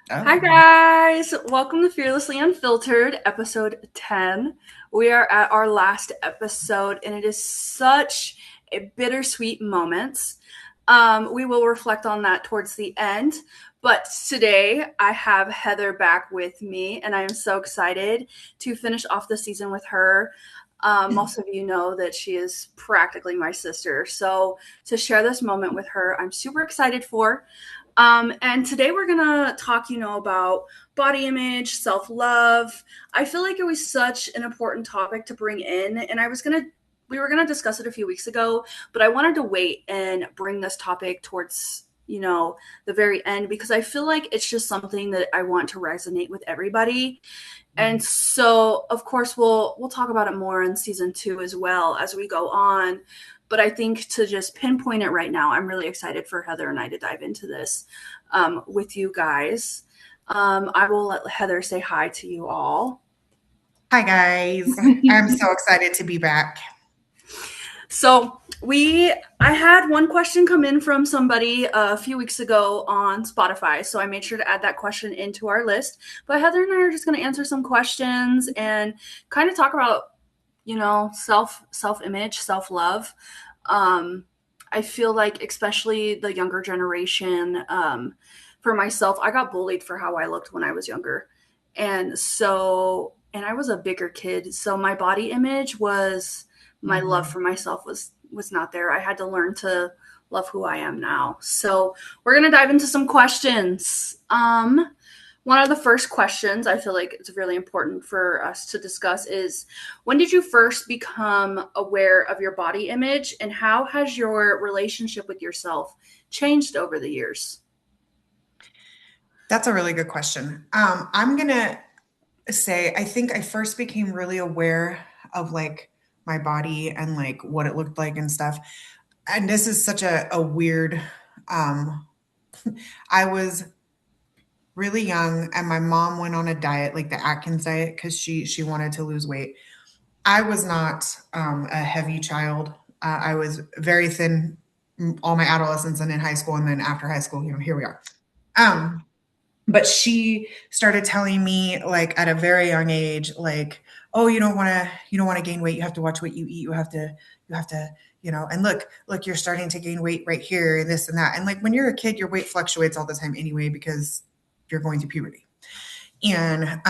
Hi, Oh, guys. Welcome to Fearlessly Unfiltered, episode 10. We are at our last episode, and it is such a bittersweet moment. We will reflect on that towards the end. But today, I have Heather back with me, and I am so excited to finish off the season with her. Most of you know that she is practically my sister. So, to share this moment with her, I'm super excited for. And today we're gonna talk, about body image, self love. I feel like it was such an important topic to bring in, and we were gonna discuss it a few weeks ago, but I wanted to wait and bring this topic towards the very end because I feel like it's just something that I want to resonate with everybody. And so, of course, we'll talk about it more in season 2 as well as we go on. But I think to just pinpoint it right now, I'm really excited for Heather and I to dive into this with you guys. I will let Heather say hi to you all. hi guys. I'm so excited to be back. So I had one question come in from somebody a few weeks ago on Spotify, so I made sure to add that question into our list. But Heather and I are just going to answer some questions and kind of talk about self image, self love. I feel like especially the younger generation. For myself, I got bullied for how I looked when I was younger, and I was a bigger kid, so my body image was my love Mhm. for myself was not there. I had to learn to love who I am now. So we're gonna dive into some questions. One of the first questions I feel like it's really important for us to discuss is when did you first become aware of your body image and how has your relationship with yourself changed over the years? That's a really good question. I'm gonna say I think I first became really aware of like my body and like what it looked like and stuff. And this is such a weird um I was really young and my mom went on a diet, like the Atkins diet, because she wanted to lose weight. I was not a heavy child. I was very thin all my adolescence and in high school, and then after high school, here we are. Um, but she started telling me like at a very young age, like, oh, you don't want to gain weight. You have to watch what you eat. You have to, and look, you're starting to gain weight right here, and this and that. And like when you're a kid, your weight fluctuates all the time anyway because you're going through puberty. And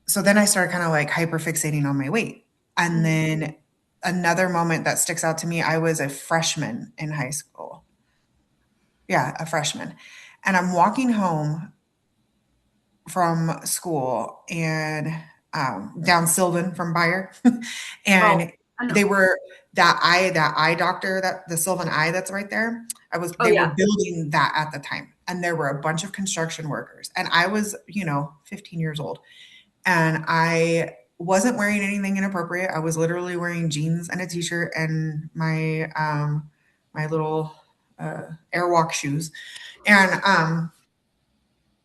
so then I started kind of like hyper fixating on my weight. And Mm-hmm. then another moment that sticks out to me, I was a freshman in high school. Yeah, a freshman. And I'm walking home from school and down Sylvan from Bayer. Oh, And I know. they were that eye doctor, that the Sylvan eye that's right there. Oh They were yeah. building that at the time. And there were a bunch of construction workers. And I was, 15 years old. And I wasn't wearing anything inappropriate. I was literally wearing jeans and a t-shirt and my little airwalk shoes. And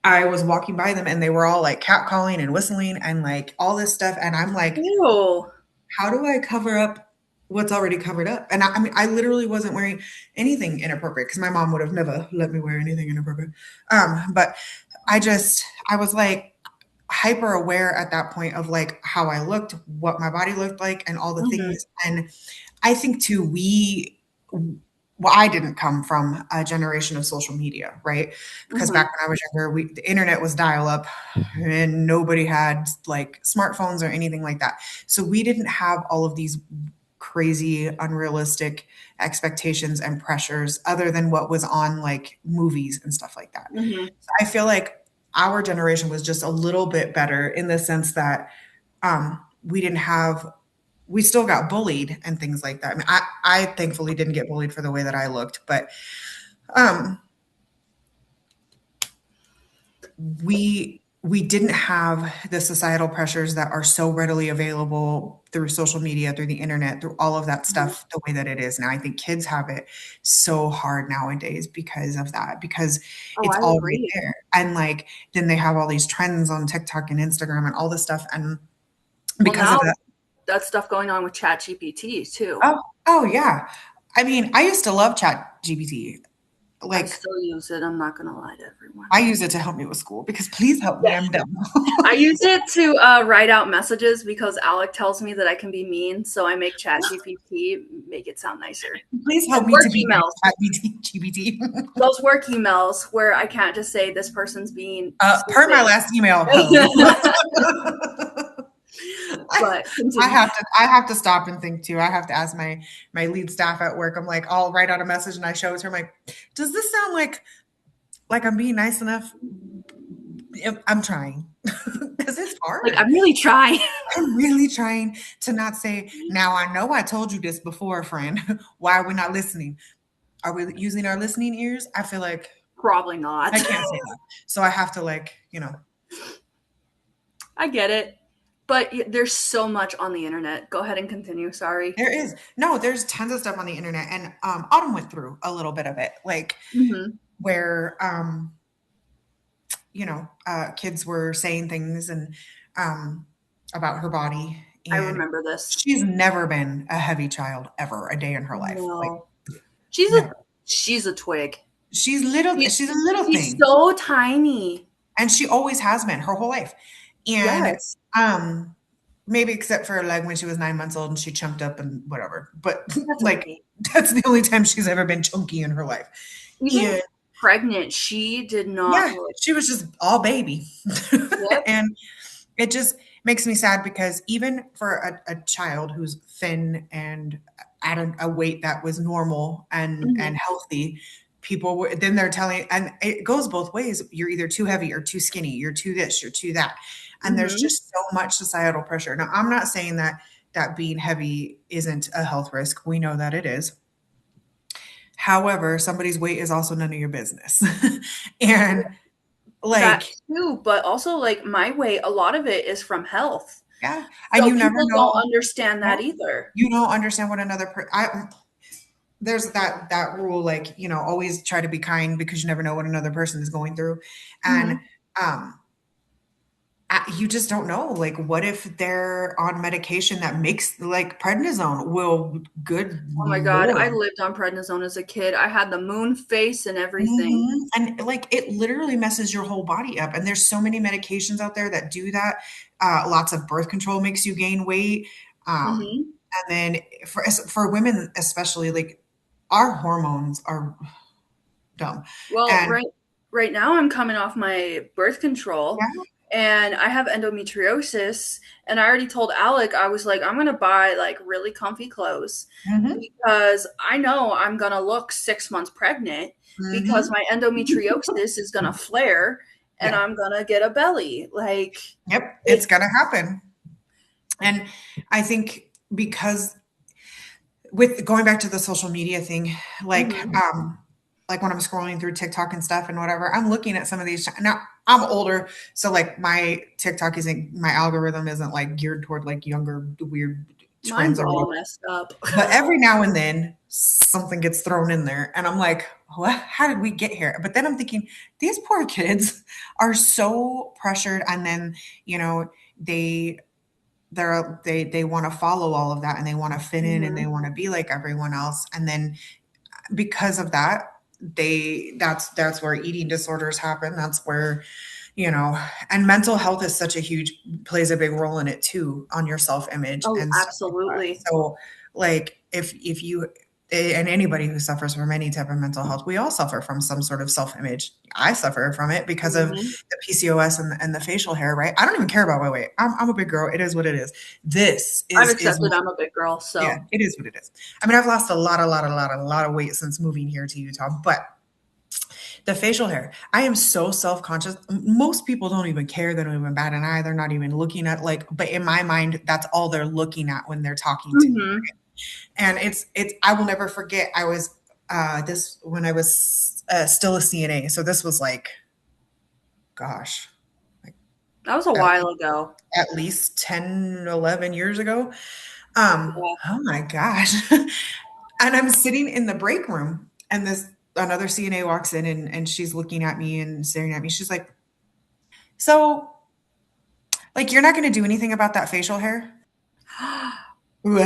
I was walking by them and they were all like catcalling and whistling and like all this stuff. And I'm like, Ew. how do I cover up what's already covered up? And I mean, I literally wasn't wearing anything inappropriate because my mom would have never let me wear anything inappropriate. But I was like hyper aware at that point of like how I looked, what my body looked like, and all the Mm-hmm. things. And I think too, well, I didn't come from a generation of social media, right? Because Mm-hmm. back when I was younger, the internet was dial up and nobody had like smartphones or anything like that. So we didn't have all of these crazy, unrealistic expectations and pressures other than what was on like movies and stuff like that. Mm-hmm. So I feel like our generation was just a little bit better in the sense that we didn't have we still got bullied and things like that. I mean, I thankfully didn't get bullied for the way that I looked, but um, we didn't have the societal pressures that are so readily available through social media, through the internet, through all of that stuff, the way that it is now. I think kids have it so hard nowadays because of that, because Oh, it's I all right agree. there. And like then they have all these trends on TikTok and Instagram and all this stuff. And Well, because of now that, that stuff going on with Chat GPT too. oh yeah. I mean, I used to love Chat GPT. I Like, still use it. I'm not gonna lie to everyone. I use it to help me with school because please help me. Yeah. I'm dumb. I use it to write out messages because Alec tells me that I can be mean, so I make ChatGPT make it sound nicer. Please help And me work to be emails, nice. GPT. those work emails where I can't just say this person's being Per my stupid. last email, hello. But I continue. have to I have to stop and think too. I have to ask my lead staff at work. I'm like, I'll write out a message and I show it to her. I'm like, does this sound like I'm being nice enough? I'm trying because it's Like hard. I'm really trying. I'm really trying to not say, now I know I told you this before, friend. Why are we not listening? Are we using our listening ears? I feel like Probably I not. can't say that. So I have to I get it. But there's so much on the internet. Go ahead and continue. Sorry. there is. No, there's tons of stuff on the internet. And Autumn went through a little bit of it, like Hmm. where kids were saying things and um about her body. I And remember this. she's never been a heavy child ever a day in her life. Like No. She's a never. she's a twig. She's a little She's thing. so tiny. And she always has been her whole life. And Yes. um maybe except for like when she was 9 months old and she chunked up and whatever. But That's like okay. that's the only time she's ever been chunky in her life. Even And pregnant, she did not yeah, look. she was just all baby. Yep. And it just makes me sad because even for a child who's thin and at a weight that was normal and Hmm. healthy, people were then they're telling, and it goes both ways. You're either too heavy or too skinny. You're too this, you're too that, and there's Hmm. just so much societal pressure. Now, I'm not saying that being heavy isn't a health risk. We know that it is. However, somebody's weight is also none of your business, and That like too, but also like my weight, a lot of it is from health. yeah, and So you never people don't know. understand Yeah. that either. You don't understand what there's that rule, like, always try to be kind because you never know what another person is going through. And Hmm. um you just don't know, like, what if they're on medication that makes, like, prednisone will, good Oh my God, I lord. lived on prednisone as a kid. I had the moon face and everything. And like it literally messes your whole body up. And there's so many medications out there that do that. Lots of birth control makes you gain weight. Hmm. And then for women especially, like, our hormones are dumb. Well, And right now I'm coming off my birth control yeah, and I have endometriosis and I already told Alec I was like I'm going to buy like really comfy clothes hmm because I know I'm going to look 6 months pregnant because hmm my endometriosis is going to flare and yeah, I'm going to get a belly. Like yep, it's it's gonna happen. And I think because, with going back to the social media thing, like mhm like when I'm scrolling through TikTok and stuff and whatever, I'm looking at some of these. Now I'm older, so like my TikTok isn't, my algorithm isn't like geared toward like younger weird trends mine's or all whatever. messed up. But every now and then something gets thrown in there and I'm like, what, how did we get here? But then I'm thinking, these poor kids are so pressured, and then, you know, they they want to follow all of that and they want to fit in and they Mhm. want to be like everyone else. And then because of that, that's where eating disorders happen. That's where, and mental health is such a huge, plays a big role in it too, on your self-image Oh, and stuff like that. absolutely. So like if you, and anybody who suffers from any type of mental health, we all suffer from some sort of self-image. I suffer from it because of Mhm. the PCOS and the facial hair, right? I don't even care about my weight. I'm a big girl. It is what it is. This I've is accepted I'm a big girl, yeah, so it is what it is. I mean, I've lost a lot of weight since moving here to Utah, but the facial hair, I am so self-conscious. Most people don't even care. They don't even bat an eye. They're not even looking at, like, but in my mind, that's all they're looking at when they're talking to me. mhm. And I will never forget. I was, this, when I was still a CNA. So this was like, gosh, like That was a at, while ago. at least 10, 11 years ago. Yeah. Oh my gosh. And I'm sitting in the break room, and this another CNA walks in, and she's looking at me and staring at me. She's like, "So, like, you're not going to do anything about that facial hair?" What?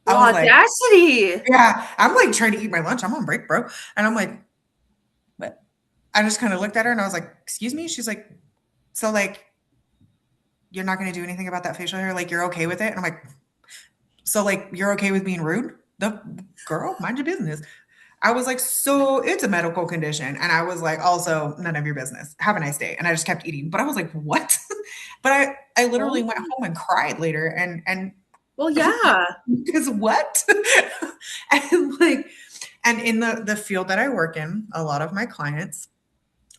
The I was like, audacity. "Yeah." I'm like trying to eat my lunch. I'm on break, bro. And I'm like, I just kind of looked at her and I was like, excuse me? She's like, so like, you're not going to do anything about that facial hair? Like, you're okay with it? And I'm like, so like, you're okay with being rude? The girl, mind your business. I was like, so it's a medical condition. And I was like, also, none of your business. Have a nice day. And I just kept eating. But I was like, what? But I literally went Oh, home and cried later and well, yeah. because what? And like, and in the field that I work in, a lot of my clients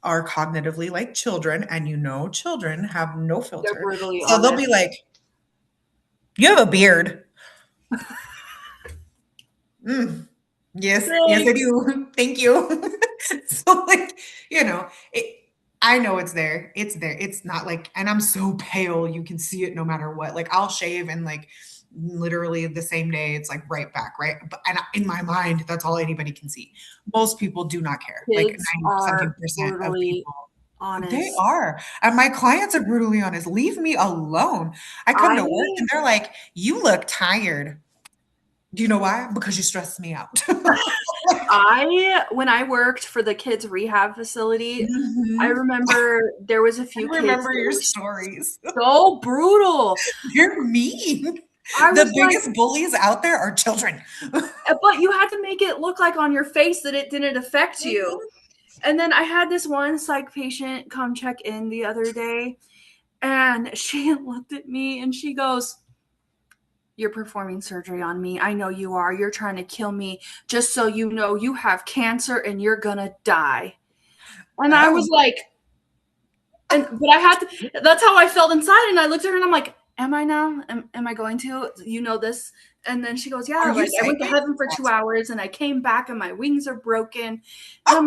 are cognitively like children, and children have no They're filter. brutally So they'll be honest. like, you have a beard. Mm, yes, yes, I Thanks. do. Thank you. So like, it, I know it's there. It's there. It's not like, and I'm so pale, you can see it no matter what. Like I'll shave and like literally the same day, it's like right back, right? But and in my mind, that's all anybody can see. Most people do not care. Like Kids 90 something are percent of brutally people, they honest. are. And my clients are brutally honest. Leave me alone. I come to work I and they're like, you look tired. Do you know why? Because you stress me out. Like, I when I worked for the kids rehab facility, I mhm. remember there was a I few kids remember that your were stories. so brutal. You're mean. I The was like, biggest bullies out there are children. but you had to make it look like on your face that it didn't affect you. Mhm. And then I had this one psych patient come check in the other day, and she looked at me and she goes, "You're performing surgery on me. I know you are. You're trying to kill me. Just so you know, you have cancer and you're gonna die." And I Oh, was like, but I had to, that's how I felt inside. And I looked at her and I'm like, am I now? Am I going to? You know this? And then she goes, are yeah, you like I went to psychic? heaven for 2 hours and I came back and my wings are broken. And I'm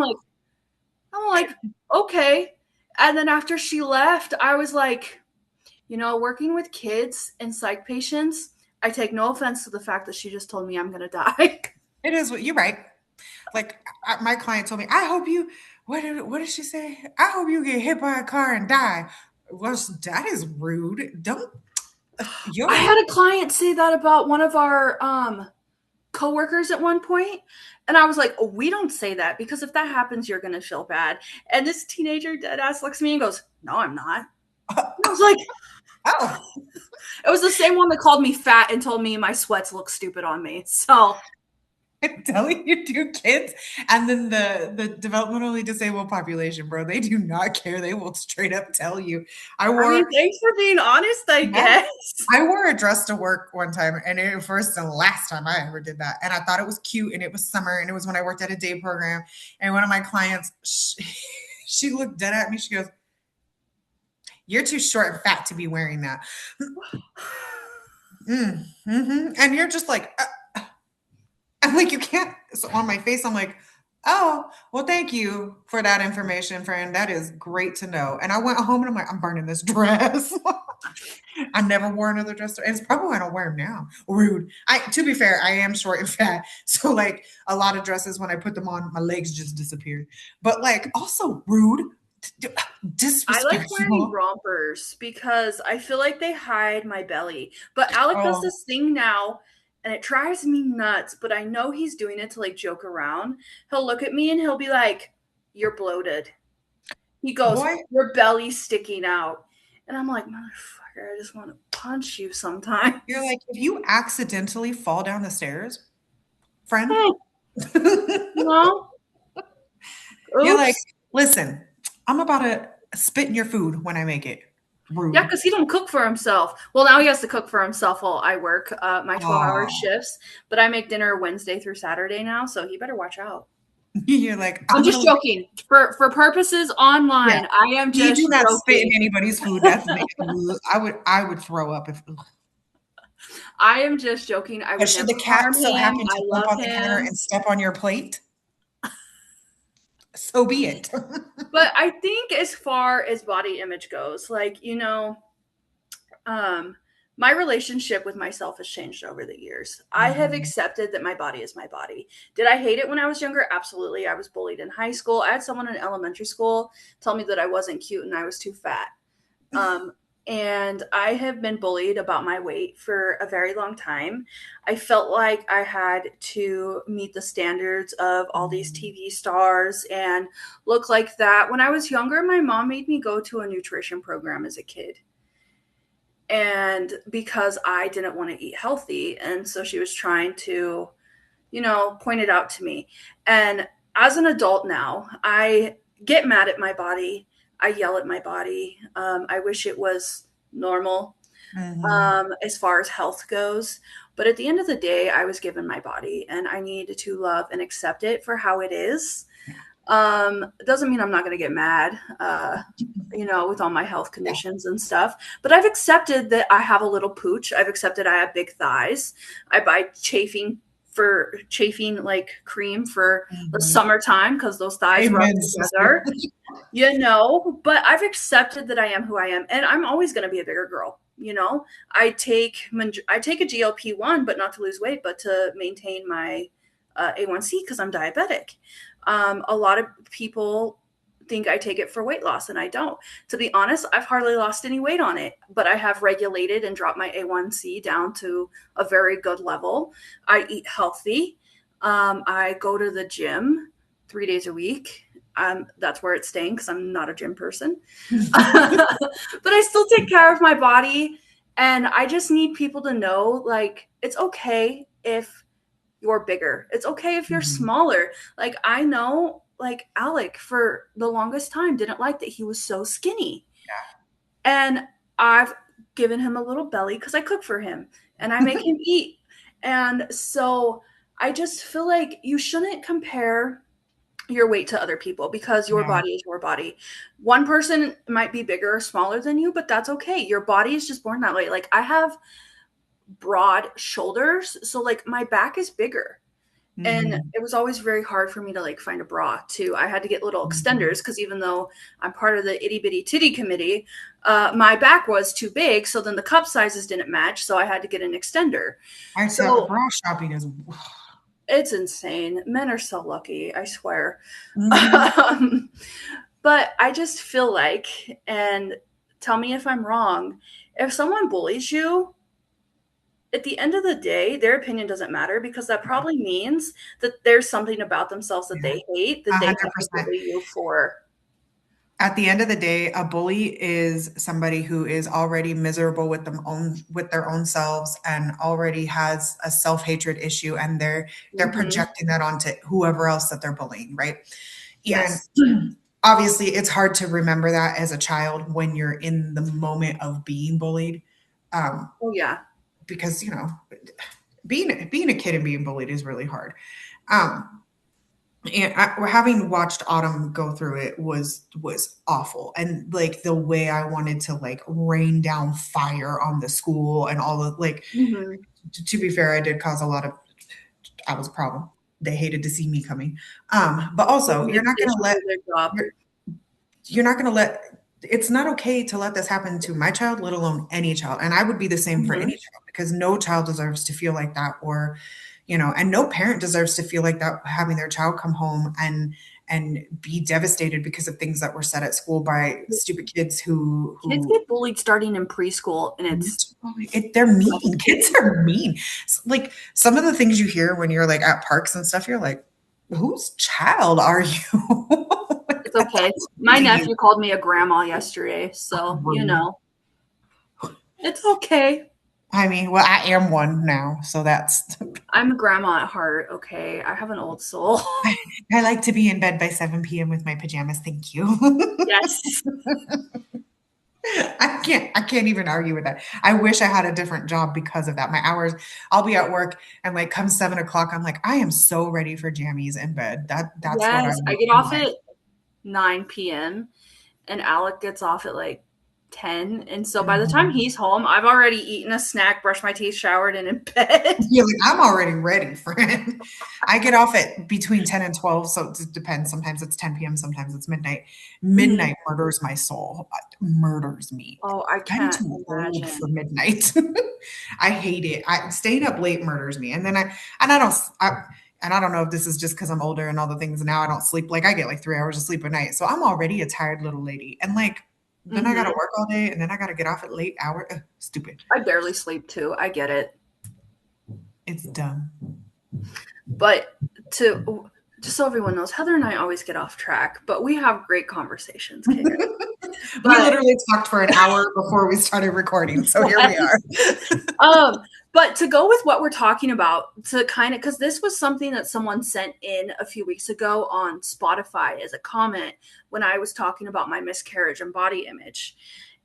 like, okay. And then after she left, I was like, working with kids and psych patients, I take no offense to the fact that she just told me I'm going to die. It is what you're right. Like my client told me, I hope you. What did she say? I hope you get hit by a car and die. Well, that is rude. Don't I yo. had a client say that about one of our coworkers at one point, and I was like, oh, we don't say that because if that happens, you're going to feel bad. And this teenager dead ass looks at me and goes, no, I'm not. And I was like, Oh, it was the same one that called me fat and told me my sweats look stupid on me. So, I'm telling you, two kids, and then the developmentally disabled population, bro. They do not care. They will straight up tell you. I I mean, wore thanks for being honest, I Yeah. guess. I wore a dress to work one time, and it first and last time I ever did that. And I thought it was cute, and it was summer, and it was when I worked at a day program. And one of my clients, she looked dead at me. She goes, "You're too short and fat to be wearing that." And you're just like, I'm like, you can't. So on my face, I'm like, oh, well, thank you for that information, friend. That is great to know. And I went home and I'm like, I'm burning this dress. I never wore another dress. And it's probably why I don't wear them now. Rude. To be fair, I am short and fat. So like a lot of dresses, when I put them on, my legs just disappeared. But like also rude, I like wearing disrespectful. rompers because I feel like they hide my belly. But Alec does Oh, this thing now and it drives me nuts, but I know he's doing it to like joke around. He'll look at me and he'll be like, "You're bloated." He goes, boy, "Your belly's sticking out." And I'm like, "Motherfucker, I just want to punch you you're sometimes." like, if you accidentally fall down the stairs, friend, Hey, no. you're like, Oops. listen, I'm about to spit in your food when I make it. Yeah, Rude. because he don't cook for himself. Well, now he has to cook for himself while I work my 12-hour Oh, shifts. But I make dinner Wednesday through Saturday now, so he better watch out. you're like, I'm I'm just gonna, joking. For purposes yeah. online, I am You do just not spit in joking. anybody's food. That's I would throw up if. I am just joking. I But would should never the cat harm so him. happen I to jump love on the counter him. and step on your plate, so be it. But I think as far as body image goes, like, um, my relationship with myself has changed over the years. I have Mhm. accepted that my body is my body. Did I hate it when I was younger? Absolutely. I was bullied in high school. I had someone in elementary school tell me that I wasn't cute and I was too fat. Um, and I have been bullied about my weight for a very long time. I felt like I had to meet the standards of all these Mm, TV stars and look like that. When I was younger, my mom made me go to a nutrition program as a kid. And because I didn't want to eat healthy, and so she was trying to, point it out to me. And as an adult now, I get mad at my body. I yell at my body. I wish it was normal mhm. as far as health goes. But at the end of the day, I was given my body and I need to love and accept it for how it is. It doesn't mean I'm not going to get mad, with all my health Yeah. conditions and stuff. But I've accepted that I have a little pooch. I've accepted I have big thighs. I buy chafing like cream for the Mhm. summertime because those thighs rub Amen, sister. together. But I've accepted that I am who I am, and I'm always going to be a bigger girl. I take a GLP-1, but not to lose weight, but to maintain my A1C because I'm diabetic. A lot of people think I take it for weight loss, and I don't. To be honest, I've hardly lost any weight on it, but I have regulated and dropped my A1C down to a very good level. I eat healthy. I go to the gym 3 days a week. That's where it's staying because I'm not a gym person. But I still take care of my body. And I just need people to know like, it's okay if you're bigger. It's okay if you're Mhm. smaller. Like, I know, like, Alec for the longest time didn't like that he was so skinny. And I've given him a little belly because I cook for him and I make him eat. And so I just feel like you shouldn't compare your weight to other people because your Yeah. body is your body. One person might be bigger or smaller than you, but that's okay. Your body is just born that way. Like I have broad shoulders, so like my back is bigger. And Mhm. it was always very hard for me to like find a bra too. I had to get little Mhm. extenders because even though I'm part of the itty bitty titty committee, my back was too big. So then the cup sizes didn't match. So I had to get an extender. I tell So bra shopping is it's insane. Men are so lucky, I swear. Mhm. Um, but I just feel like, and tell me if I'm wrong, if someone bullies you, at the end of the day, their opinion doesn't matter because that Yeah. probably means that there's something about themselves that Yeah. they hate that they have to 100%. bully you for. At the end of the day, a bully is somebody who is already miserable with their own selves and already has a self-hatred issue, and they're Hmm. projecting that onto whoever else that they're bullying, right? And Yes. obviously it's hard to remember that as a child when you're in the moment of being bullied. Um, Oh, yeah. because being a kid and being bullied is really hard. Um, and having watched Autumn go through it was awful, and like the way I wanted to like rain down fire on the school and all of like Hmm. to be fair, I did cause a lot of I was a problem. They hated to see me coming. But also Maybe they should do their job. you're, you're not gonna let it's not okay to let this happen to my child, let alone any child. And I would be the same for any Hmm. child because no child deserves to feel like that or and no parent deserves to feel like that having their child come home and be devastated because of things that were said at school by stupid kids Kids who get bullied starting in preschool, and it's they're mean. Kids devastating. are mean. Like some of the things you hear when you're like at parks and stuff, you're like, whose child are you? It's That's okay. happening My to you. nephew called me a grandma yesterday, so Rude. it's okay. I mean, well, I am one now, so that's I'm a grandma at heart, okay? I have an old soul. I like to be in bed by 7 p.m. with my pajamas. Thank you. Yes. I can't even argue with that. I wish I had a different job because of that. My hours, I'll be at work and like come 7 o'clock, I'm like, I am so ready for jammies in bed. That's what I Yes, I want get in off life. at 9 p.m. and Alec gets off at like 10. And so by the time Mhm. he's home, I've already eaten a snack, brushed my teeth, showered, and in bed. Yeah, like I'm already ready, friend. I get off at between 10 and 12, so it just depends. Sometimes it's 10 p.m., sometimes it's midnight. Mhm. Midnight murders my soul, murders me. Oh, I I'm can't too old for imagine. midnight. I hate it. Staying up late murders me. And I don't and I don't know if this is just because I'm older and all the things now I don't sleep. Like I get like 3 hours of sleep a night. So I'm already a tired little lady. And like Then I got to Hmm. work all day and then I got to get off at late hour. Ugh, stupid. I barely sleep too. I get it. It's dumb. But to just so everyone knows, Heather and I always get off track, but we have great conversations, Kagan. We But literally talked for an hour before we started recording. So here we are. yes. But to go with what we're talking about, to kind of, because this was something that someone sent in a few weeks ago on Spotify as a comment when I was talking about my miscarriage and body image.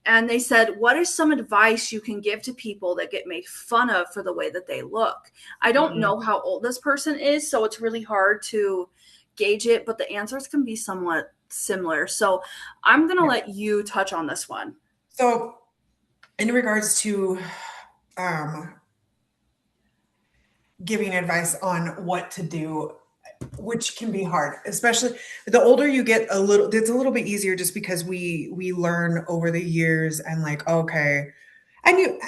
And they said, what is some advice you can give to people that get made fun of for the way that they look? I don't Mm, know how old this person is, so it's really hard to gauge it, but the answers can be somewhat similar. So I'm going to yeah. let you touch on this one. So, in regards to um, giving advice on what to do, which can be hard, especially the older you get, it's a little bit easier just because we learn over the years and like, okay, and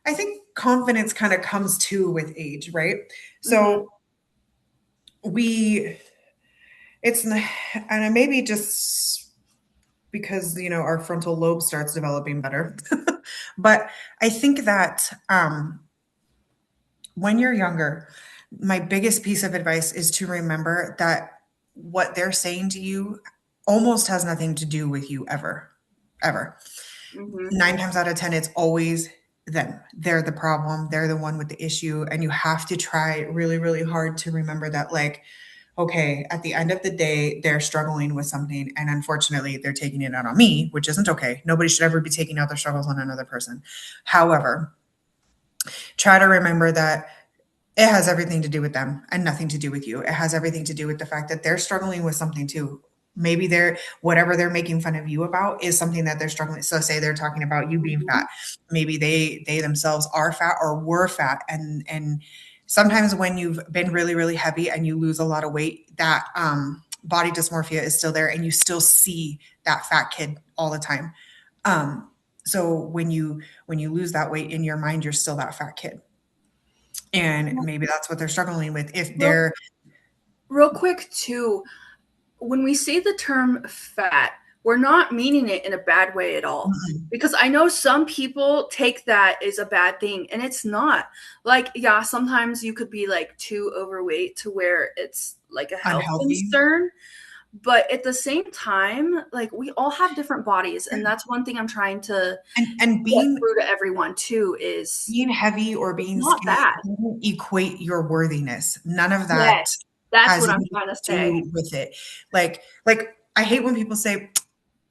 I think confidence kind of comes too with age, right? Mm-hmm. So we, it's, and maybe just because, our frontal lobe starts developing better. But I think that when you're younger, my biggest piece of advice is to remember that what they're saying to you almost has nothing to do with you ever, ever. Mm-hmm. 9 times out of 10, it's always them. They're the problem. They're the one with the issue. And you have to try really, really hard to remember that, like, okay, at the end of the day, they're struggling with something. And unfortunately, they're taking it out on me, which isn't okay. Nobody should ever be taking out their struggles on another person. However, try to remember that it has everything to do with them and nothing to do with you. It has everything to do with the fact that they're struggling with something too. Maybe they're whatever they're making fun of you about is something that they're struggling. So say they're talking about you being Mm-hmm. fat. Maybe they themselves are fat or were fat. And sometimes when you've been really, really heavy and you lose a lot of weight, that body dysmorphia is still there and you still see that fat kid all the time. Um, so when you lose that weight in your mind, you're still that fat kid, and maybe that's what they're struggling with. If Real, they're real quick, too, when we say the term fat, we're not meaning it in a bad way at all. Because I know some people take that as a bad thing, and it's not. Like, yeah, sometimes you could be like too overweight to where it's like a health unhealthy concern. But at the same time, like, we all have different bodies. And that's one thing I'm trying to and get being through to everyone, too, is being heavy or it's being not skinny bad. doesn't equate your worthiness. None of that Yes, that's has what I'm anything trying to to say. do with it. Like I hate when people say,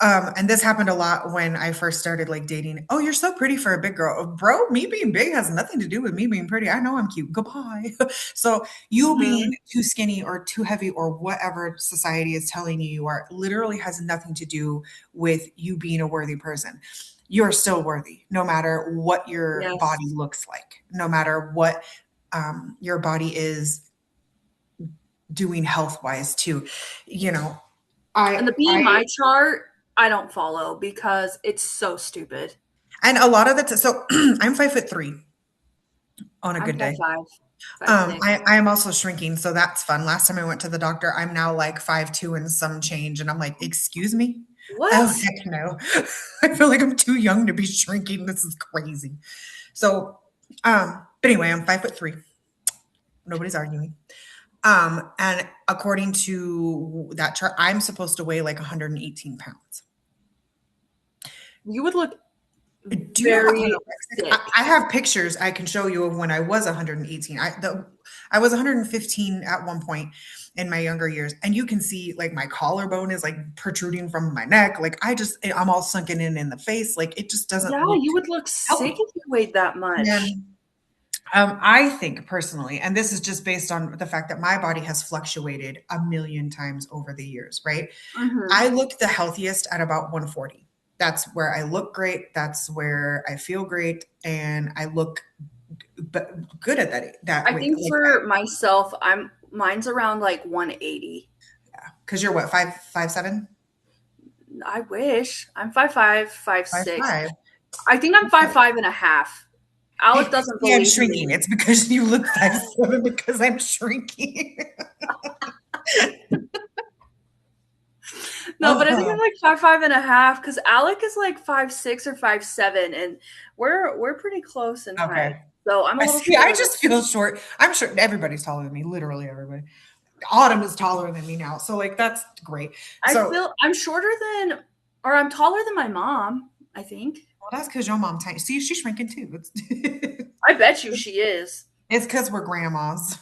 and this happened a lot when I first started like dating. Oh, you're so pretty for a big girl. Bro, me being big has nothing to do with me being pretty. I know I'm cute. Goodbye. So you being Hmm. too skinny or too heavy or whatever society is telling you you are literally has nothing to do with you being a worthy person. You're still worthy, no matter what your body Yes. looks like, no matter what your body is doing health wise too. You know, And the I BMI chart, I don't follow because it's so stupid. and a lot of the so I'm 5'3" on a I'm good five day. five, 5'6". I am also shrinking, so that's fun. Last time I went to the doctor, I'm now like 5'2" and some change, and I'm like, excuse me? Oh What? heck no. I feel like I'm too young to be shrinking. This is crazy. So, but anyway, I'm 5'3". Nobody's arguing. And according to that chart, I'm supposed to weigh like 118 pounds. You would look Do you know how very anorexic? I, sick. I have pictures I can show you of when I was 118. I was 115 at one point in my younger years, and you can see like my collarbone is like protruding from my neck. Like I'm all sunken in the face. Like it just doesn't Yeah, look you would look sick healthy. if you weighed that much. And I think personally, and this is just based on the fact that my body has fluctuated a million times over the years, right? Hmm. I look the healthiest at about 140. That's where I look great. That's where I feel great, and I look good at that I weight. think Like, for myself, mine's around like 180. because you're what 5'7", I wish. I'm 5'5", five 5'5". six. I think I'm Okay. 5'5" and a half. Alec Hey, doesn't see, I'm believe shrinking. me. It's because you look 5'7" because I'm shrinking. No, but I think I'm like 5'5.5" because Alec is like 5'6" or 5'7", and we're pretty close in height. Okay. So I'm a I little see. I shorter than just feel short. I'm sure everybody's taller than me, literally everybody. Autumn is taller than me now. So like that's great. I So feel I'm shorter than, or I'm taller than my mom, I think. well, that's because your mom tiny. See, she's shrinking too. I bet you she is. It's because we're grandmas.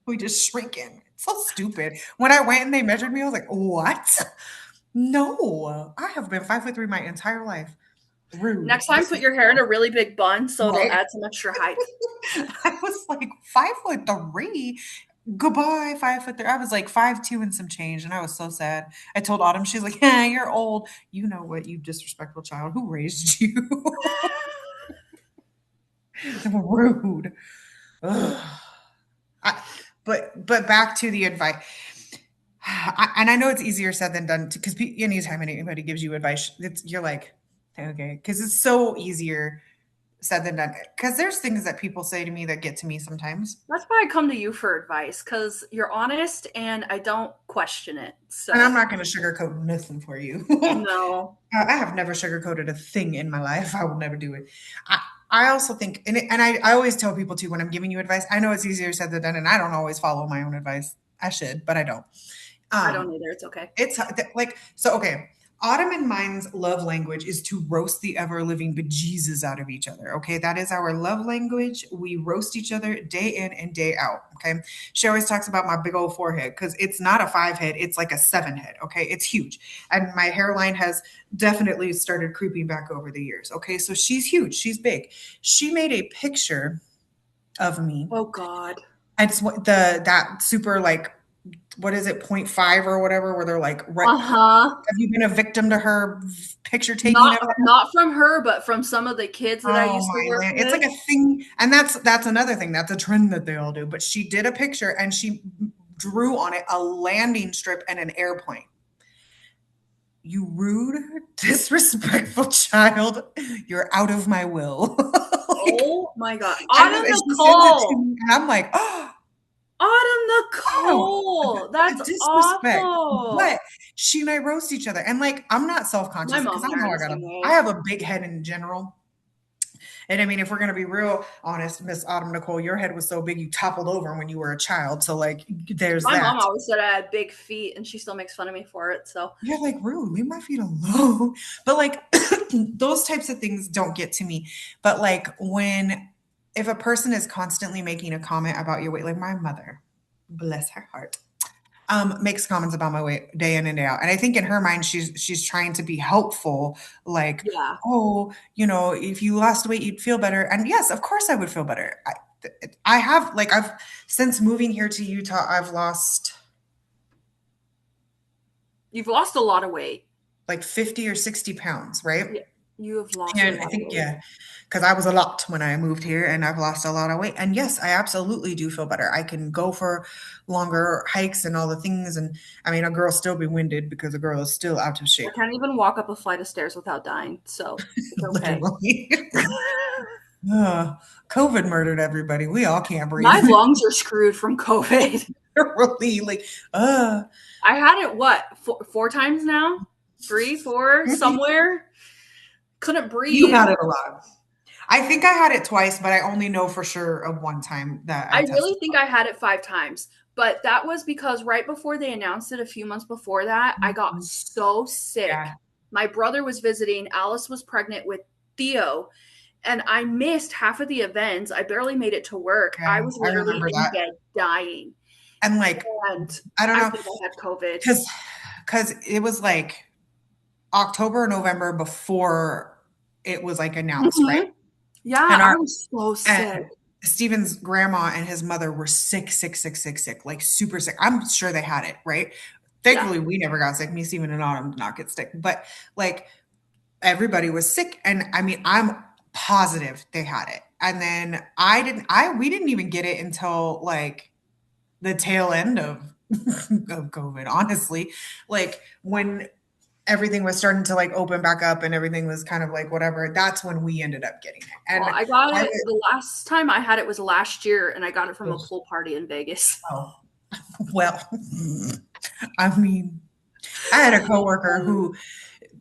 We just shrinking. It's so stupid. When I went and they measured me, I was like, what? No, I have been 5'3" my entire life. Rude. Next time, put your hair in a really big bun so it'll Right. add some extra height. I was like 5'3". Goodbye, 5'3". I was like 5'2" and some change, and I was so sad. I told Autumn, she's like, "Yeah, you're old. You know what, you disrespectful child. Who raised you?" Rude. Ugh. I, but back to the advice. And I know it's easier said than done because anytime anybody gives you advice, you're like, okay, because it's so easier said than done. Because there's things that people say to me that get to me sometimes. That's why I come to you for advice because you're honest and I don't question it. And I'm So, not going to sugarcoat nothing for you. no, I have never sugarcoated a thing in my life. I will never do it. I, I also think, and I always tell people too when I'm giving you advice, I know it's easier said than done, and I don't always follow my own advice. I should, but I don't. I don't Um, either. It's okay. it's like, so, okay. Autumn and mine's love language is to roast the ever living bejesus out of each other. Okay. That is our love language. We roast each other day in and day out. Okay. She always talks about my big old forehead because it's not a 5 head, it's like a 7 head. Okay. It's huge. And my hairline has definitely started creeping back over the years. Okay. So she's huge. She's big. She made a picture of me. Oh, God. It's what that super like, what is it, point 0.5 or whatever, where they're like, right, Uh huh. have you been a victim to her picture taking Not of that? not from her, but from some of the kids that I Oh used to my work land. It's with. like a thing. And that's another thing. That's a trend that they all do. But she did a picture and she drew on it a landing strip and an airplane. You rude, disrespectful child. You're out of my will. Like, Oh my God. I know, Autumn and she sends it to Nicole. me, and I'm like, oh, Autumn oh, Nicole. the That's disrespect. awful. But she and I roast each other. And like, I'm not self My conscious because mom I and I know are the same I way. have a big head in general. And I mean, if we're going to be real honest, Miss Autumn Nicole, your head was so big you toppled over when you were a child. So, like, there's My that. mom always said I had big feet, and she still makes fun of me for it. So You're like, rude, leave my feet alone. But, like, those types of things don't get to me. But, like, if a person is constantly making a comment about your weight, like my mother, bless her heart, makes comments about my weight day in and day out. And I think in her mind, she's trying to be helpful, like, yeah. oh, if you lost weight, you'd feel better. And yes, of course I would feel better. I have like I've since moving here to Utah, I've lost You've lost a lot of weight. like 50 or 60 pounds, right? Yeah. You have lost a And I lot of think, weight. yeah, because I was a lot when I moved here and I've lost a lot of weight. And yes, I absolutely do feel better. I can go for longer hikes and all the things. And I mean, a girl still be winded because a girl is still out of I shape, can't even walk up a flight of stairs without dying. So it's okay. literally. Ugh, COVID murdered everybody. We all can't My breathe. lungs are screwed from COVID. Really, like, I had it what, four times now? Three, four, somewhere. Couldn't you breathe. had it a lot. I think I had it twice, but I only know for sure of one time that I I tested really think I had it 5 times, but that was because right before they announced it a few months before that, I got positive. so sick. Yeah, My brother was visiting, Alice was pregnant with Theo, and I missed half of the events. I barely made it to work. yeah, I was I literally remember in that. bed dying. And like, And I don't I know, think I had COVID. because it was like October or November before it was like announced, right? Hmm. Yeah, And I our was so and sick. Steven's grandma and his mother were sick, sick, sick, sick, sick, like super sick. I'm sure they had it, right? Yeah. Thankfully, we never got sick. Me, Steven, and Autumn did not get sick. But like everybody was sick. And I mean, I'm positive they had it. And then we didn't even get it until like the tail end of of COVID, honestly. Like when everything was starting to like open back up and everything was kind of like whatever, that's when we ended up getting it. Well, And I got I it the last time I had it was last year, and I got it from a was, pool party in Vegas. oh. Well, I mean, I had a coworker who,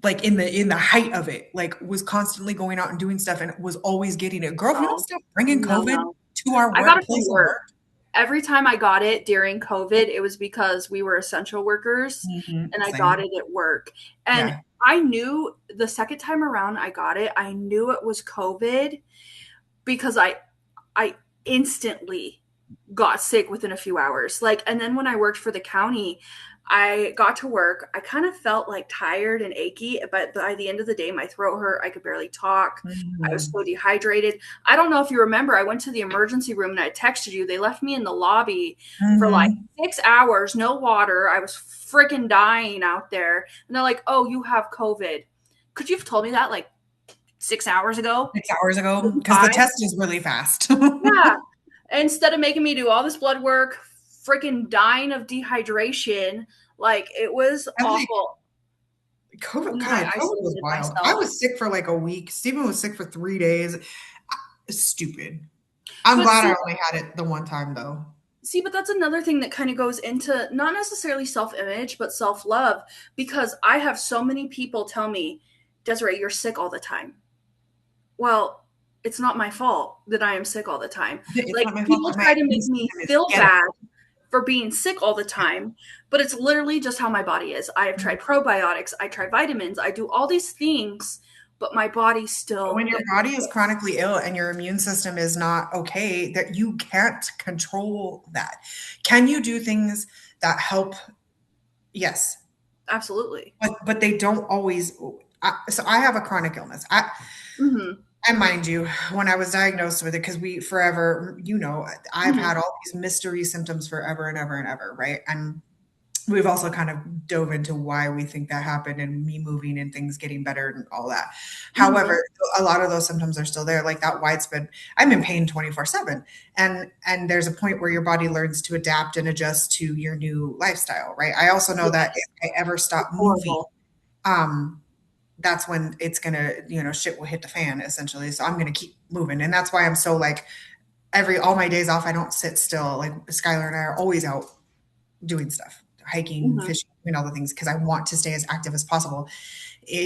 like in the height of it, like was constantly going out and doing stuff and was always getting it. Girl, if you don't No, stop bringing no, COVID no. to our I got it from workplace of work. work. Every time I got it during COVID, it was because we were essential workers and I got Same. it at work. And Yeah. I knew the second time around I got it, I knew it was COVID because I instantly got sick within a few hours. Like, and then when I worked for the county, I got to work. I kind of felt like tired and achy, but by the end of the day, my throat hurt. I could barely talk. I was Mhm. so dehydrated. I don't know if you remember, I went to the emergency room and I texted you. They left me in the lobby for like Mhm. 6 hours, no water. I was freaking dying out there. And they're like, oh, you have COVID. Could you have told me that like 6 hours ago? 6 hours ago, Maybe because the five? test is really fast. Yeah. Instead of making me do all this blood work, freaking dying of dehydration, like it was I'm like, awful. COVID, And then I God, COVID was isolated wild. I myself. was sick for like a week. Steven was sick for 3 days. Stupid. I'm But glad I see, only had it the one time though. but that's another thing that kind of goes into not necessarily self-image, but self-love because I have so many people tell me, Desiree, you're sick all the time. Well, it's not my fault that I am sick all the time. It's Like not my fault people that my try to immune make me system is feel ghetto. bad for being sick all the time, but it's literally just how my body is. I have tried probiotics, I try vitamins, I do all these things, but my body But still when your gets body is sick. chronically ill and your immune system is not okay, that you can't control that. Can you do things that help? Yes, Absolutely. but they don't always. So I have a chronic illness. Hmm. And mind you, when I was diagnosed with it, because we forever, I've Hmm. had all these mystery symptoms forever and ever and ever, right? And we've also kind of dove into why we think that happened and me moving and things getting better and all that. Hmm. However, a lot of those symptoms are still there, like that widespread. I'm in pain 24/7, and there's a point where your body learns to adapt and adjust to your new lifestyle, right? I also know that Yes. if I ever It's stop moving, horrible. um, that's when it's gonna, shit will hit the fan essentially. So I'm gonna keep moving, and that's why I'm so like every all my days off, I don't sit still. Like Skylar and I are always out doing stuff, hiking, Hmm. fishing, doing all the things because I want to stay as active as possible.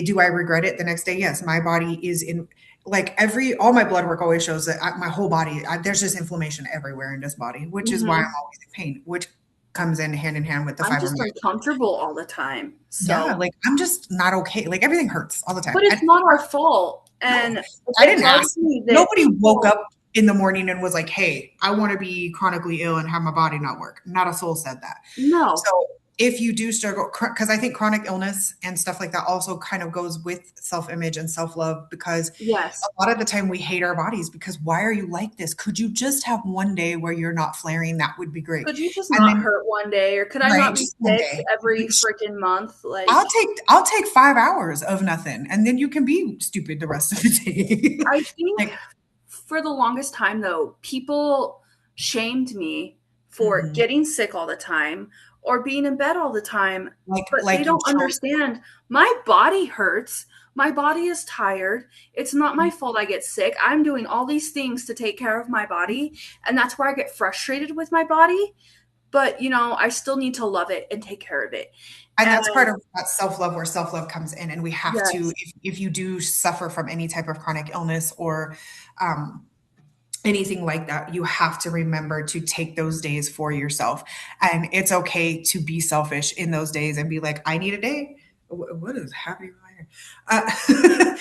Do I regret it the next day? Yes, my body is in like all my blood work always shows that my whole body, there's just inflammation everywhere in this body, which is why I'm Hmm. always in pain, which comes in hand with the I'm just fibromyalgia. uncomfortable all the time. Yeah, So, like I'm just not okay. Like everything hurts all the time. but it's And not our fault. no, And I it didn't bugs ask. me that Nobody woke people, up in the morning and was like, "Hey, I want to be chronically ill and have my body not work." Not a soul said that. no. So if you do struggle, because I think chronic illness and stuff like that also kind of goes with self-image and self-love, because Yes. a lot of the time we hate our bodies because why are you like this? Could you just have one day where you're not flaring? That would be great. Could you just And not then, hurt one day? Or could I right, not be just one sick day. every freaking month? I'll Like, take 5 hours of nothing, and then you can be stupid the rest of the day. I think Like, for the longest time, though, people shamed me for mhm. getting sick all the time or being in bed all the time, like but they like you don't chose. understand my body hurts. My body is tired. It's not my fault I get sick. I'm doing all these things to take care of my body. And that's where I get frustrated with my body. But, I still need to love it and take care of it. And And that's part of that self-love where self-love comes in. And we have to, yes. if you do suffer from any type of chronic illness or um, anything like that, you have to remember to take those days for yourself. And it's okay to be selfish in those days and be like, I need a day. What is happening right here?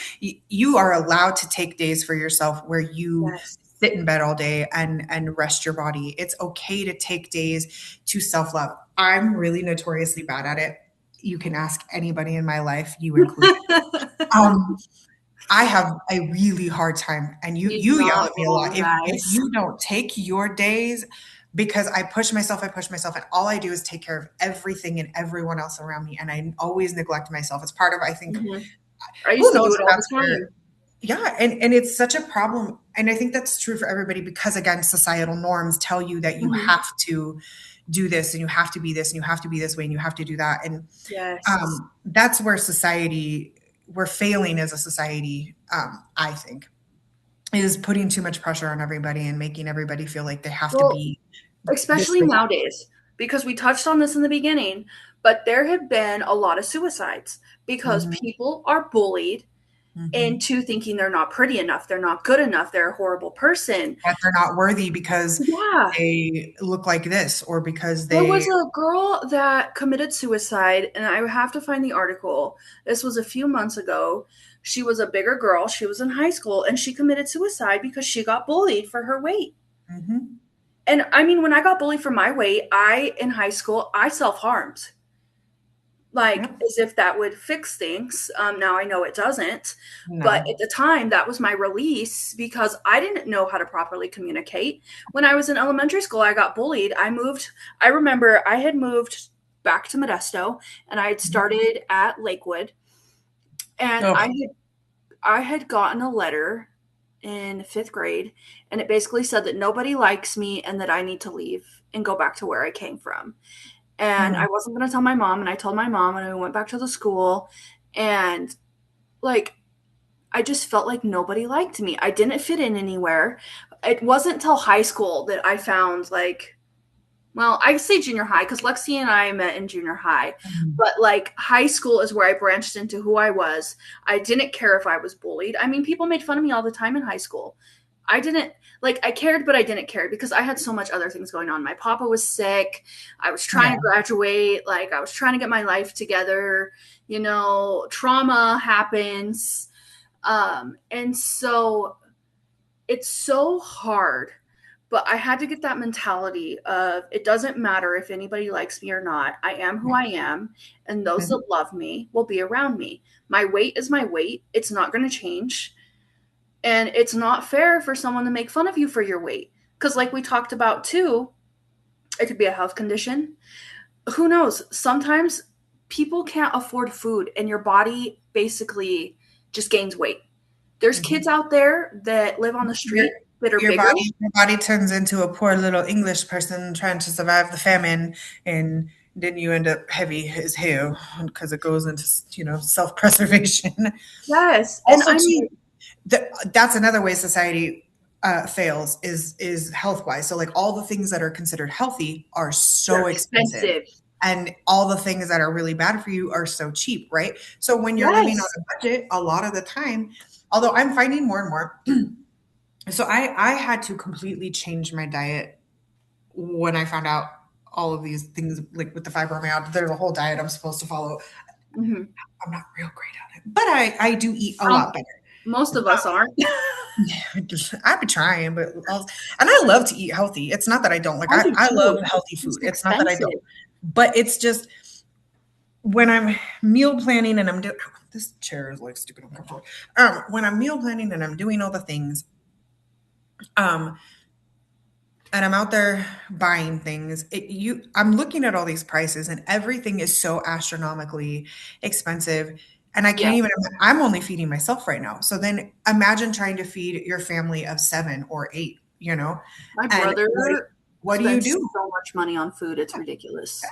You are allowed to take days for yourself where you Yes. sit in bed all day and rest your body. It's okay to take days to self-love. I'm really notoriously bad at it. You can ask anybody in my life, you included. Um, I have a really hard time, and You do you yell not at me a lot. If apologize. you don't take your days, because I push myself, and all I do is take care of everything and everyone else around me, and I always neglect myself. It's part of, I think, Mhm. I used who to do knows it if all the that's where, time. yeah, and it's such a problem, and I think that's true for everybody because again, societal norms tell you that you Mhm. have to do this and you have to be this and you have to be this way and you have to do that, and Yes. that's where we're failing as a society. I think is putting too much pressure on everybody and making everybody feel like they have to Well, be this especially way. nowadays, because we touched on this in the beginning, but there have been a lot of suicides because Mhm. people are bullied Mhm. into thinking they're not pretty enough, they're not good enough, they're a horrible person. That they're not worthy because Yeah. they look like this or because There was they a girl that committed suicide, and I have to find the article. This was a few months ago. She was a bigger girl. She was in high school, and she committed suicide because she got bullied for her weight. Mhm. And I mean, when I got bullied for my weight, in high school, I self harmed, like Yep. as if that would fix things. Now I know it doesn't. But No. at the time, that was my release because I didn't know how to properly communicate. When I was in elementary school, I got bullied. I remember I had moved back to Modesto and I had Mhm. started at Lakewood. And Ugh. I had gotten a letter in fifth grade, and it basically said that nobody likes me and that I need to leave and go back to where I came from. And I Mm. wasn't going to tell my mom, and I told my mom, and I went back to the school, and like I just felt like nobody liked me. I didn't fit in anywhere. It wasn't till high school that I found like, well, I say junior high because Lexi and I met in junior high, Mm. but like high school is where I branched into who I was. I didn't care if I was bullied. I mean, people made fun of me all the time in high school. I didn't like, I cared, but I didn't care because I had so much other things going on. My papa was sick. I was trying to Yeah. graduate. Like, I was trying to get my life together. Trauma happens. And so it's so hard, but I had to get that mentality of it doesn't matter if anybody likes me or not. I am who I am, and those Mhm. that love me will be around me. My weight is my weight. It's not going to change. And it's not fair for someone to make fun of you for your weight. Because, like we talked about too, it could be a health condition. Who knows? Sometimes people can't afford food, and your body basically just gains weight. There's kids Mhm. out there that live on the Your street that are your bigger. body turns into a poor little English person trying to survive the famine, and then you end up heavy as hell because it goes into self-preservation. Yes. And Also, I too, mean, that's another way society fails is health wise. So like all the things that are considered healthy are they're so expensive. expensive. And all the things that are really bad for you are so cheap, right? So when you're living on Yes. a budget, a lot of the time, although I'm finding more and more, so I had to completely change my diet when I found out all of these things like with the fibromyalgia. There's a whole diet I'm supposed to follow. Hmm. I'm not real great at it, but I do eat a Um, lot better. most of us aren't. I've been trying, and I love to eat healthy. It's not that I don't. Like I do I love too. healthy It's food. just It's not that I don't. expensive. But it's just when I'm meal planning and I'm doing this chair is like stupid uncomfortable. When I'm meal planning and I'm doing all the things, um, and I'm out there buying things, I'm looking at all these prices and everything is so astronomically expensive. And I Yeah. can't even, I'm only feeding myself right now. So then imagine trying to feed your family of 7 or 8, My and brother what do you spends do? so much money on food. It's ridiculous.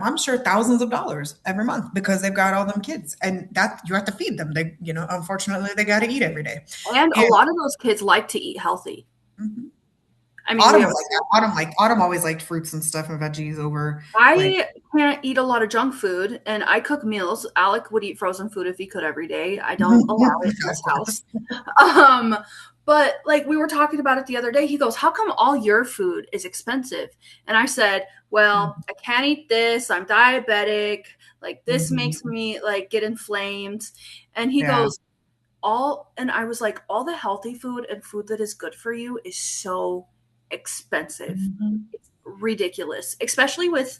I'm sure thousands of dollars every month because they've got all them kids and that you have to feed them. Unfortunately, they got to eat every day. And a And lot of those kids like to eat healthy. mhm. I mean, we Autumn have was a like that. small Autumn always liked fruits and stuff and veggies over like I can't eat a lot of junk food and I cook meals. Alec would eat frozen food if he could every day. I don't allow it in of this course. house. Um, but like we were talking about it the other day, he goes, "How come all your food is expensive?" And I said, "Well, I can't eat this. I'm diabetic. Like this makes Mhm. me like get inflamed." And he Yeah. goes, "All," and I was like, "All the healthy food and food that is good for you is so expensive. Mhm. It's ridiculous, especially with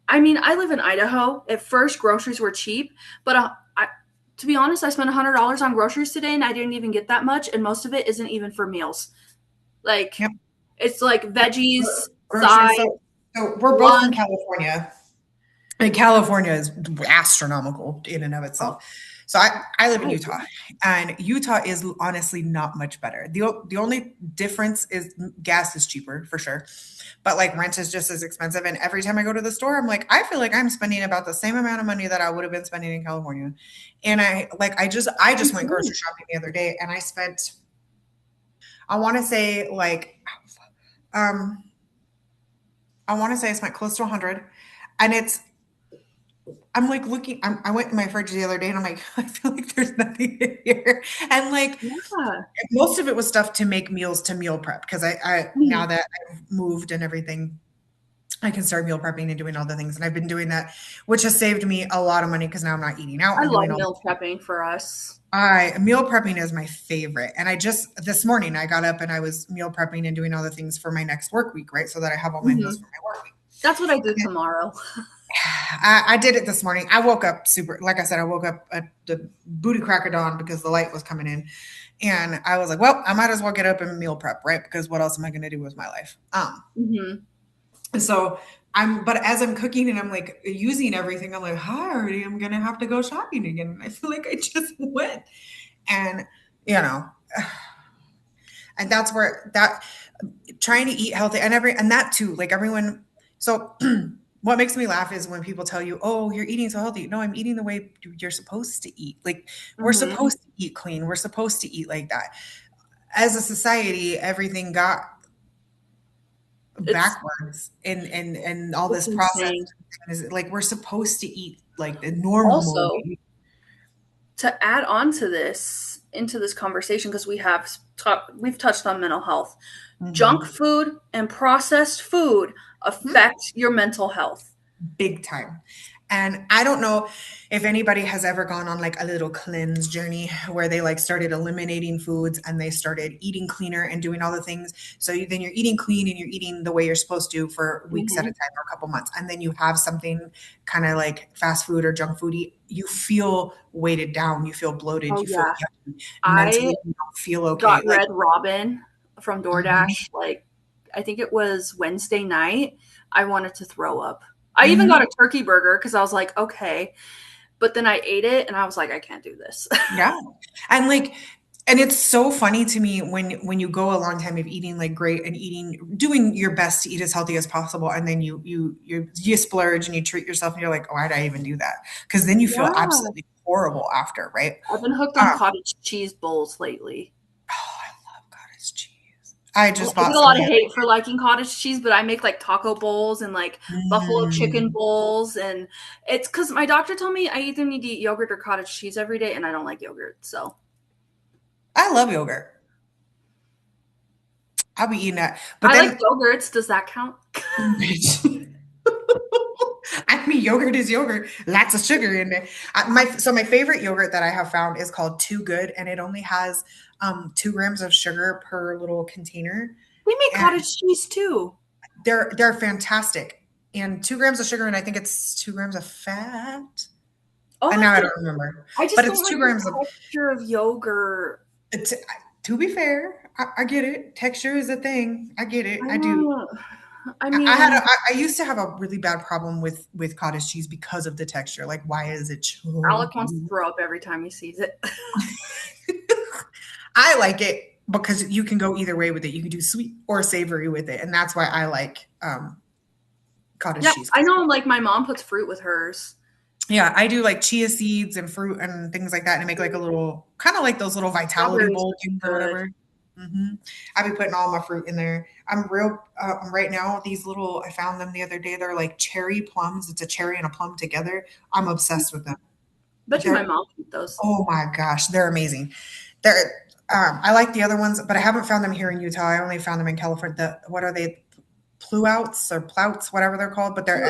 I mean, I live in Idaho. At first, groceries were cheap, but to be honest, I spent $100 on groceries today, and I didn't even get that much, and most of it isn't even for meals. Like, Yep. it's like veggies, Groceries. side, So we're both from lunch. California. And California is astronomical in and of Oh, itself. So I live in I Utah, agree. and Utah is honestly not much better. The only difference is gas is cheaper for sure, but like rent is just as expensive. And every time I go to the store, I'm like, I feel like I'm spending about the same amount of money that I would have been spending in California. And I just went grocery shopping the other day, and I spent I want to say like um I want to say I spent close to 100. And I'm like looking, I went in my fridge the other day and I'm like, I feel like there's nothing in here. And like Yeah. most of it was stuff to make meals to meal prep because now Mhm. that I've moved and everything, I can start meal prepping and doing all the things. And I've been doing that, which has saved me a lot of money because now I'm not eating out I and love doing all. meal prepping for us. I meal prepping is my favorite. And I just this morning I got up and I was meal prepping and doing all the things for my next work week, right? So that I have all my meals Hmm. for my work week. That's what I do tomorrow. I did it this morning. I woke up super, like I said, I woke up at the booty crack of dawn because the light was coming in. And I was like, well, I might as well get up and meal prep, right? Because what else am I going to do with my life? Hmm. And so but as I'm cooking and I'm like using everything, I'm like, I already am going to have to go shopping again. I feel like I just went. And, you know, and that's where that trying to eat healthy and that too, like everyone. So what makes me laugh is when people tell you, oh, you're eating so healthy. No, I'm eating the way you're supposed to eat. Like we're Hmm. supposed to eat clean. We're supposed to eat like that. As a society, everything got It's backwards and all it's this process insane. is like we're supposed to eat like the normal Also, way. to add on to this into this conversation, because we've touched on mental health. Junk Mhm. food and processed food Mhm. affect your mental health. Big time. And I don't know if anybody has ever gone on like a little cleanse journey where they like started eliminating foods and they started eating cleaner and doing all the things. So then you're eating clean and you're eating the way you're supposed to for weeks at a Hmm. time or a couple months. And then you have something kind of like fast food or junk foody. You feel weighted down. You feel bloated. Oh You feel yeah, yucky. I Mentally, you don't feel okay. got Like, Red Robin from mhm, DoorDash. Like, I think it was Wednesday night. I wanted to throw up. I even got mhm. a turkey burger because I was like, okay. But then I ate it and I was like, I can't do this. Yeah. And like and it's so funny to me when you go a long time of eating like great and eating doing your best to eat as healthy as possible and then you splurge and you treat yourself and you're like, why did I even do that? Because then you feel Yeah. absolutely horrible after, right? I've been hooked on Um, cottage cheese bowls lately. oh, I love cottage cheese. I I just get bought a some lot of the hate for liking cottage cheese, but I make like taco bowls and like buffalo chicken Mm, bowls. And it's because my doctor told me I either need to eat yogurt or cottage cheese every day, and I don't like yogurt. So I love yogurt. I'll be eating that. But I like then yogurts. Does that count? I mean, yogurt is yogurt. Lots of sugar in there. My favorite yogurt that I have found is called Too Good, and it only has 2 grams of sugar per little container, We make and cottage cheese too. they're fantastic. And 2 grams of sugar, and I think it's 2 grams of fat. I'll And have now I to. don't remember, I but just don't it's two like the grams of. texture of yogurt. It's, to be fair, I get it. Texture is a thing. I get it. I I do. don't. I I had mean, I used to have a really bad problem with cottage cheese because of the texture. Like, why is it Alec wants to chunky? throw up every time he sees it. I like it because you can go either way with it. You can do sweet or savory with it, and that's why I like cottage Yeah, cheese. I know. Like my mom puts fruit with hers. Yeah, I do like chia seeds and fruit and things like that, and I make like a little kind of like those little vitality Strawberries bowl are things or good. whatever. I be putting all my fruit in there. I'm real right now. These little I found them the other day. They're like cherry plums. It's a cherry and a plum together. I'm obsessed with them. Bet you my They're mom can eat those. Oh my gosh, they're amazing. They're I like the other ones, but I haven't found them here in Utah. I only found them in California. What are they? Pluouts or plouts, whatever they're called, but they're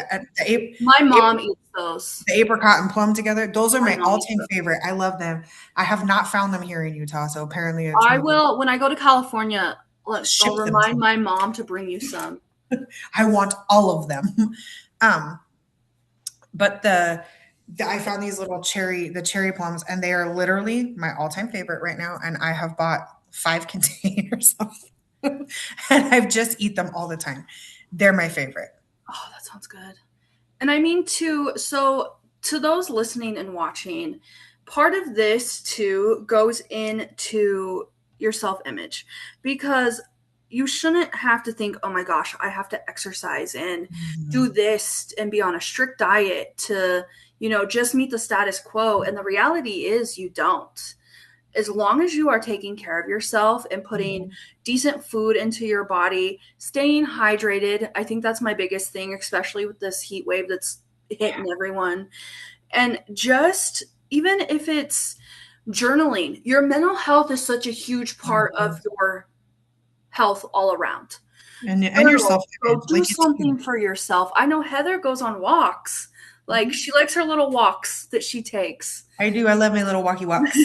My ap- mom eats those. the apricot and plum together. Those are My my mom eats all-time those. favorite. I love them. I have not found them here in Utah, so apparently it's I maybe will when I go to California. Look, I'll ship them to remind me. my mom to bring you some. I want all of them. Um, but I found these little the cherry plums, and they are literally my all-time favorite right now. And I have bought 5 containers of them, and I've just eat them all the time. They're my favorite. Oh, that sounds good. And I mean to those listening and watching, part of this too goes into your self-image because you shouldn't have to think, "Oh my gosh, I have to exercise and do Mhm. this and be on a strict diet to, just meet the status quo." And the reality is you don't. as long as you are taking care of yourself and putting Mhm. decent food into your body, staying hydrated. I think that's my biggest thing, especially with this heat wave that's Yeah. hitting everyone. And just even if it's journaling, your mental health is such a huge part of Mhm. your health all around. And your Journal, go self-image, do like it's something huge. for yourself. I know Heather goes on walks. Like Mhm. she likes her little walks that she takes. I do. I love my little walkie walks.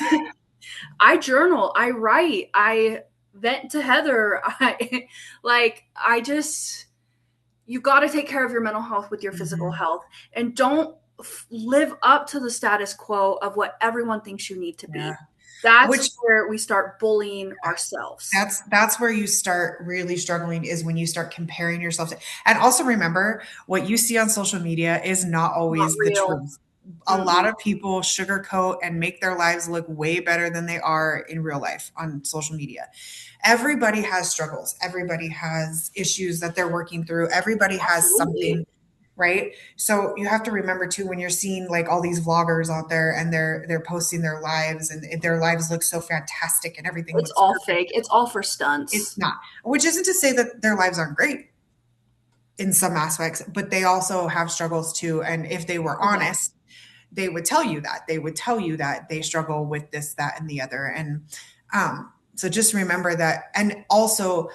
I journal, I write, I vent to Heather. I just you got to take care of your mental health with your physical Mhm. health and don't live up to the status quo of what everyone thinks you need to Yeah. be. That's Which where we start bullying ourselves. that's where you start really struggling is when you start comparing yourself to, and also remember what you see on social media is not Not always the real. truth. A lot Mm-mm. of people sugarcoat and make their lives look way better than they are in real life on social media. Everybody has struggles. Everybody has issues that they're working through. Everybody has Absolutely. something, right? So you have to remember too when you're seeing like all these vloggers out there and they're posting their lives and their lives look so fantastic and everything It's looks all perfect. fake. It's all for It's stunts. not. Which isn't to say that their lives aren't great in some aspects, but they also have struggles too. And if they were Oh, yeah. honest, they would tell you that. They would tell you that they struggle with this, that, and the other. And so just remember that. And also,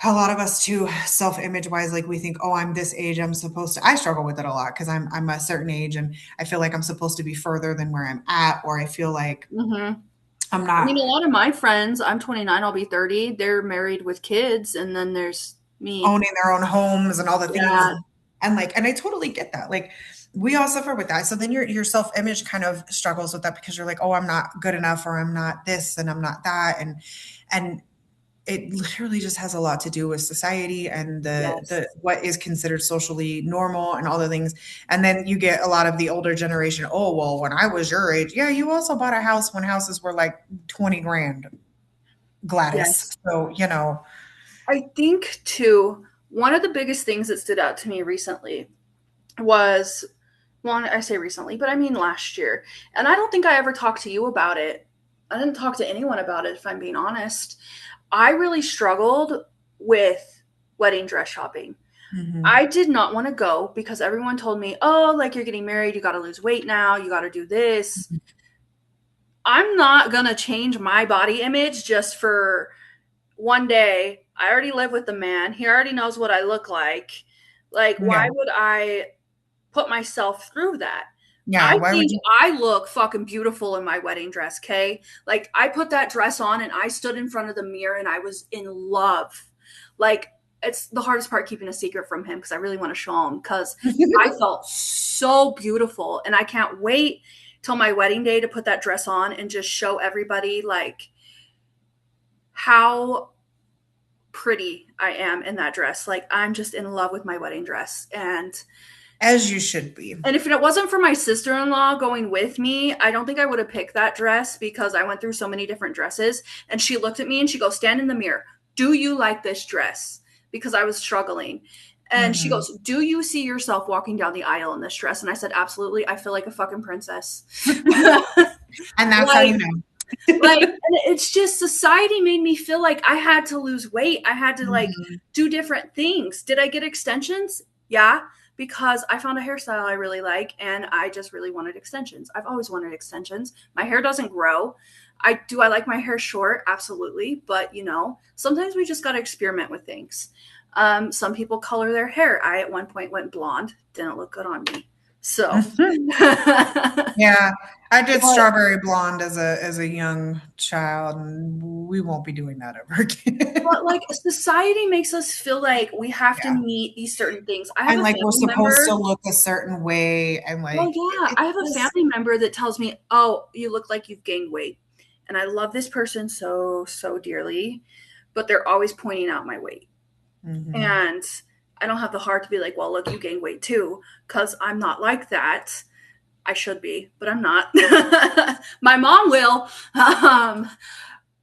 a lot of us too, self-image wise, like we think, oh, I'm this age, I'm supposed to. I struggle with it a lot because I'm a certain age, and I feel like I'm supposed to be further than where I'm at, or I feel like Mm-hmm. I'm I not mean, a lot of my friends, I'm 29, I'll be 30, they're married with kids, and then there's me. owning their own homes and all the things. Yeah. And like, and I totally get that. Like, we all suffer with that. So then your self-image kind of struggles with that because you're like, oh, I'm not good enough, or I'm not this, and I'm not that, and it literally just has a lot to do with society and the Yes. what is considered socially normal and all the things. And then you get a lot of the older generation. Oh, well, when I was your age, yeah, you also bought a house when houses were like 20 grand, Gladys. Yes. So, I think, too, one of the biggest things that stood out to me recently was, well, I say recently, but I mean last year. And I don't think I ever talked to you about it. I didn't talk to anyone about it, if I'm being honest. I really struggled with wedding dress shopping. mhm. I did not want to go because everyone told me, oh, like you're getting married, you got to lose weight now, you got to do this. I'm not going to change my body image just for one day. I already live with the man. He already knows what I look like. Like, why Yeah. would I put myself through that? Yeah. I Why would think you? I look fucking beautiful in my wedding dress, Kay. Like, I put that dress on and I stood in front of the mirror and I was in love. Like, it's the hardest part keeping a secret from him because I really want to show him because I felt so beautiful and I can't wait till my wedding day to put that dress on and just show everybody like how pretty I am in that dress. Like I'm just in love with my wedding dress. As you should be. And if it wasn't for my sister-in-law going with me, I don't think I would have picked that dress because I went through so many different dresses. And she looked at me and she goes, "Stand in the mirror. Do you like this dress?" Because I was struggling. And she Mhm. goes, "Do you see yourself walking down the aisle in this dress?" And I said, "Absolutely. I feel like a fucking princess." And that's how like you know. and it's just society made me feel like I had to lose weight. I had to like Mhm. do different things. Did I get extensions? Yeah, because I found a hairstyle I really like and I just really wanted extensions. I've always wanted extensions. My hair doesn't grow. I like my hair short, absolutely, but sometimes we just got to experiment with things. Some people color their hair. I at one point went blonde. Didn't look good on me. So, but Yeah, I did strawberry blonde as a young child, and we won't be doing that ever again. But like society makes us feel like we have to Yeah, meet these certain things. I have and a like we're family supposed to member. look a certain way, and Well, like yeah, I it's have a just family member that tells me, "Oh, you look like you've gained weight." And I love this person so, so dearly, but they're always pointing out my weight. mhm. And I don't have the heart to be like, "Well, look, you gained weight too," because I'm not like that. I should be, but I'm not. My mom will.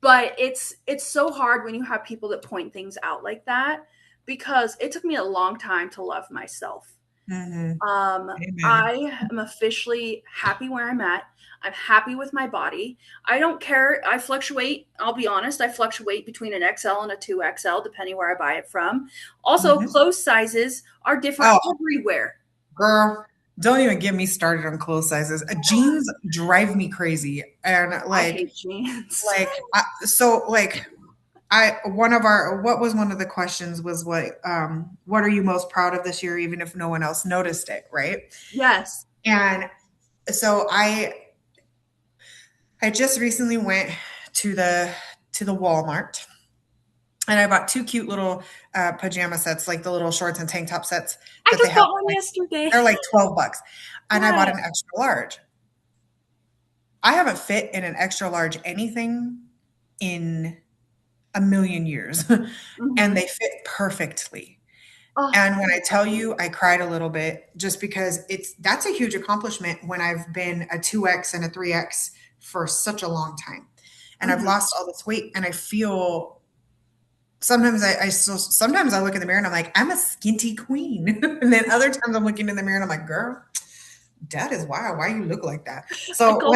But it's so hard when you have people that point things out like that because it took me a long time to love myself. Mhm. Amen. I am officially happy where I'm at. I'm happy with my body. I don't care. I fluctuate. I'll be honest. I fluctuate between an XL and a 2XL, depending where I buy it from. Also, Mhm. clothes sizes are different Oh, everywhere. girl, don't even get me started on clothes sizes. Jeans drive me crazy. And I hate jeans. like I one of our what was one of the questions was what are you most proud of this year, even if no one else noticed it, right? Yes. And so I just recently went to the Walmart and I bought two cute little pajama sets, like the little shorts and tank top sets I that they just have. bought one yesterday. They're like $12. And I bought Yeah. an extra large. I haven't fit in an extra large anything in a million years. And Mm-hmm. they fit perfectly. Oh, And when I tell lovely. you I cried a little bit just because that's a huge accomplishment when I've been a 2X and a 3X for such a long time. And I've Mm-hmm. lost all this weight and I feel sometimes sometimes I look in the mirror and I'm like, I'm a skinty queen. And then other times I'm looking in the mirror and I'm like, girl, that is wild. Why you look like that? I So call.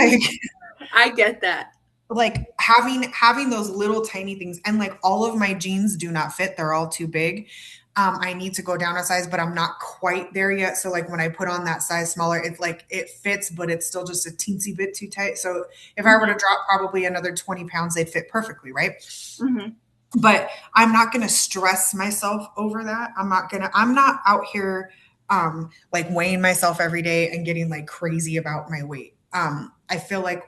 I get that. like having those little tiny things and like all of my jeans do not fit. They're all too big. I need to go down a size, but I'm not quite there yet. So like when I put on that size smaller, it's like it fits, but it's still just a teensy bit too tight. So if I were to Mm-hmm. drop probably another 20 pounds, they'd fit perfectly, right? Mm-hmm. But I'm not going to stress myself over that. I'm not out here like weighing myself every day and getting like crazy about my weight. I feel like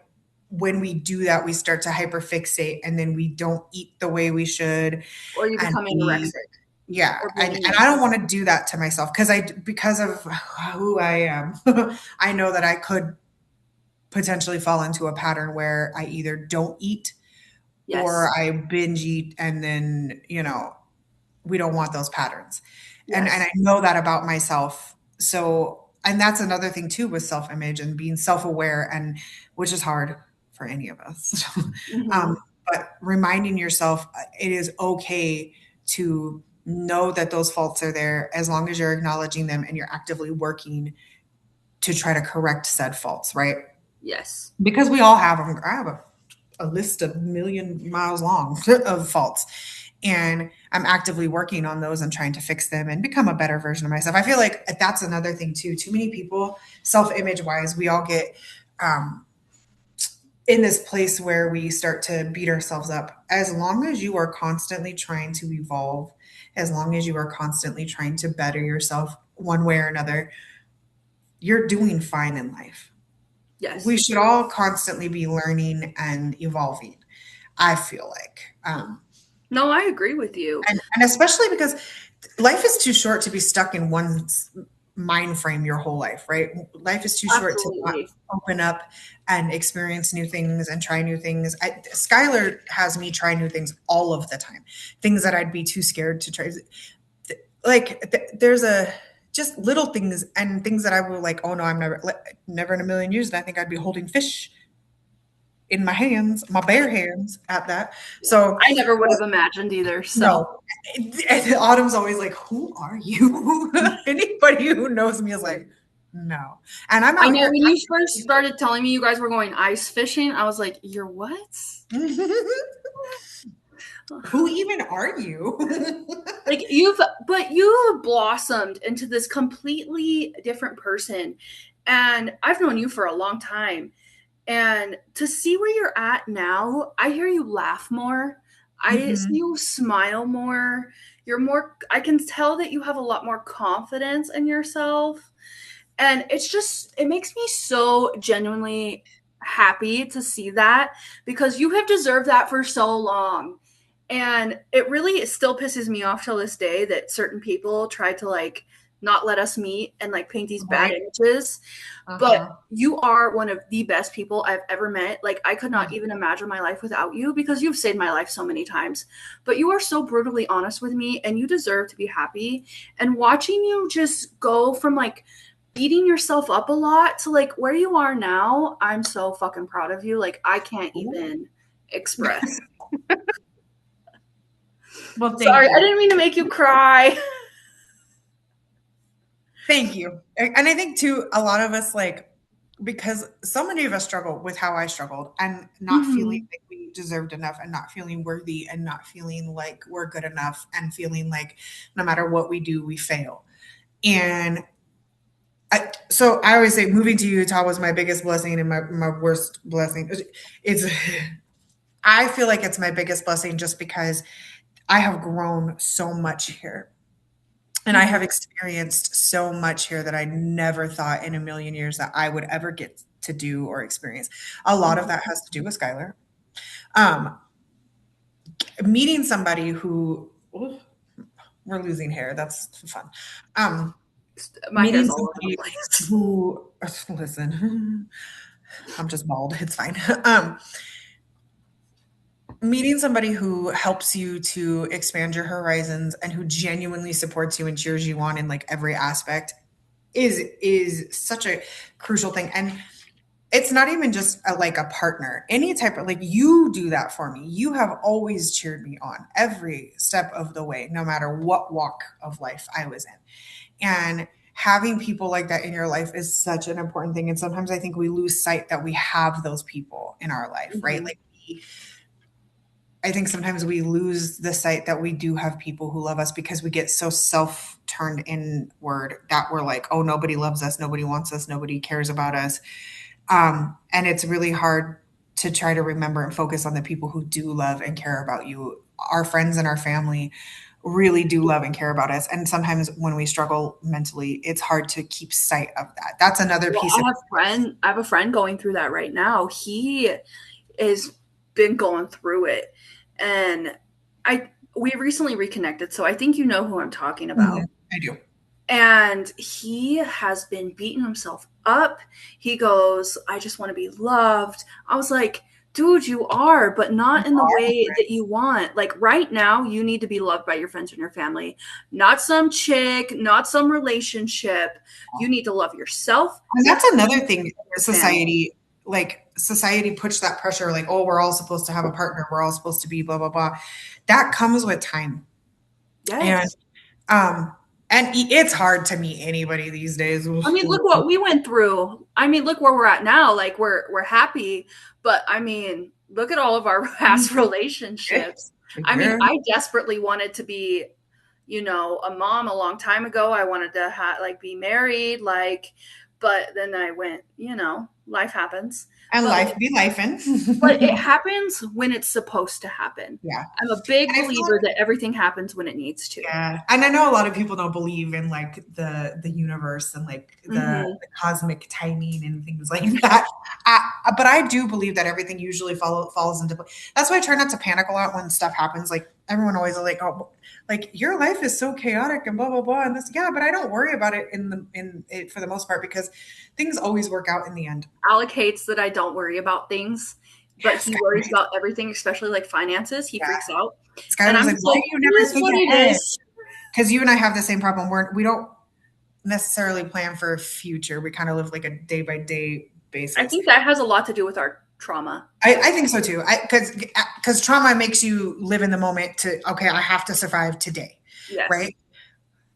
when we do that, we start to hyperfixate and then we don't eat the way we should. Or you And become anorexic yeah, or and bulimic. I don't want to do that to myself because of who I am. I know that I could potentially fall into a pattern where I either don't eat or Yes. I binge eat and then, we don't want those patterns. And I Yes. know that about myself. So, and that's another thing too with self-image and being self-aware and which is hard for any of us. um, Mm-hmm. but reminding yourself it is okay to know that those faults are there as long as you're acknowledging them and you're actively working to try to correct said faults, right? Yes. Because we all have them. I have a list a million miles long of faults. And I'm actively working on those and trying to fix them and become a better version of myself. I feel like that's another thing too. Too many people, self image wise, we all get um, in this place where we start to beat ourselves up. As long as you are constantly trying to evolve, as long as you are constantly trying to better yourself one way or another, you're doing fine in life. We Yes. should all constantly be learning and evolving. I feel like, No, I agree with you. and especially because life is too short to be stuck in one mind frame your whole life, right? Life is too short to not Absolutely. open up and experience new things and try new things. Skylar has me try new things all of the time, things that I'd be too scared to try. There's a just little things and things that I will like. Oh no, I'm never in a million years. And I think I'd be holding fish in my hands, my bare hands at that. So I never would have imagined either. So no. And Autumn's always like, "Who are you?" Anybody who knows me is like, "No." And I'm I out know here. when you first started telling me you guys were going ice fishing, I was like, "You're what?" Who even are you? Like you've blossomed into this completely different person, and I've known you for a long time. And to see where you're at now, I hear you laugh more. I see Mhm. you smile more. You're more, I can tell that you have a lot more confidence in yourself. And it's just, it makes me so genuinely happy to see that because you have deserved that for so long. And it really still pisses me off till this day that certain people try to like not let us meet and like paint these bad Right. images. But Uh-huh. you are one of the best people I've ever met. Like I could not Oh. even imagine my life without you because you've saved my life so many times. But you are so brutally honest with me and you deserve to be happy. And watching you just go from like beating yourself up a lot to like where you are now, I'm so fucking proud of you. Like I can't Ooh. even express. Well, thank Sorry, I you. didn't mean to make you cry. Thank you. And I think too, a lot of us like, because so many of us struggle with how I struggled and not feeling Hmm. like we deserved enough and not feeling worthy and not feeling like we're good enough and feeling like no matter what we do, we fail. And so I always say moving to Utah was my biggest blessing and my worst blessing. It's, I feel like it's my biggest blessing just because I have grown so much here. And I have Hmm. experienced so much here that I never thought in a million years that I would ever get to do or experience. A lot of that has to do with Skylar. Um, Meeting somebody who, ooh, we're losing hair. That's fun. Um, My Meeting hair's all over the somebody place. who, listen, I'm just bald. It's fine. Meeting somebody who helps you to expand your horizons and who genuinely supports you and cheers you on in like every aspect is such a crucial thing. And it's not even just like a partner. Any type of like you do that for me. You have always cheered me on every step of the way, no matter what walk of life I was in. And having people like that in your life is such an important thing. And sometimes I think we lose sight that we have those people in our life, right? Hmm. Like I think sometimes we lose the sight that we do have people who love us because we get so self turned inward that we're like, oh, nobody loves us, nobody wants us, nobody cares about us. And it's really hard to try to remember and focus on the people who do love and care about you. Our friends and our family really do love and care about us. And sometimes when we struggle mentally, it's hard to keep sight of that. That's another Well, piece of I have a friend going through that right now. He has been going through it, and we recently reconnected, so I think you know who I'm talking Mhm, about. I do. And he has been beating himself up. He goes, I just want to be loved. I was like, dude, you are, but You not in the are way right. that you want. Like right now, you need to be loved by your friends and your family, not some chick, not some relationship. You need to love yourself, And your that's another friends, thing and your family. society like society puts that pressure like, oh, we're all supposed to have a partner, we're all supposed to be blah blah blah. That comes with time. And Yes. um it's hard to meet anybody these days. I mean, look what we went through. I mean, look where we're at now. Like we're happy, but I mean, look at all of our past relationships. I mean, Girl. I desperately wanted to be, a mom a long time ago. I wanted to like be married, like, but then I went, life happens. And But life be lifing. it happens when it's supposed to happen. Yeah. I'm a big And I feel believer like that everything happens when it needs to. yeah. And I know a lot of people don't believe in like the universe and like Hmm. the cosmic timing and things like that. But I do believe that everything usually falls into place. That's why I try not to panic a lot when stuff happens. Like everyone always is like, oh, like your life is so chaotic and blah blah blah and this. Yeah, but I don't worry about it in it for the most part because things always work out in the end. Alec hates that I don't worry about things, but Yes, he worries about everything, especially like finances. He freaks yeah. out. And Skylar's I'm like, just why like, do you it never is think what it ahead? is. Because you and I have the same problem. We don't necessarily plan for a future. We kind of live like a day by day I basis. think that has a lot to do with our trauma I too. think so too. Because trauma makes you live in the moment to okay, I have to survive today, Yes. right?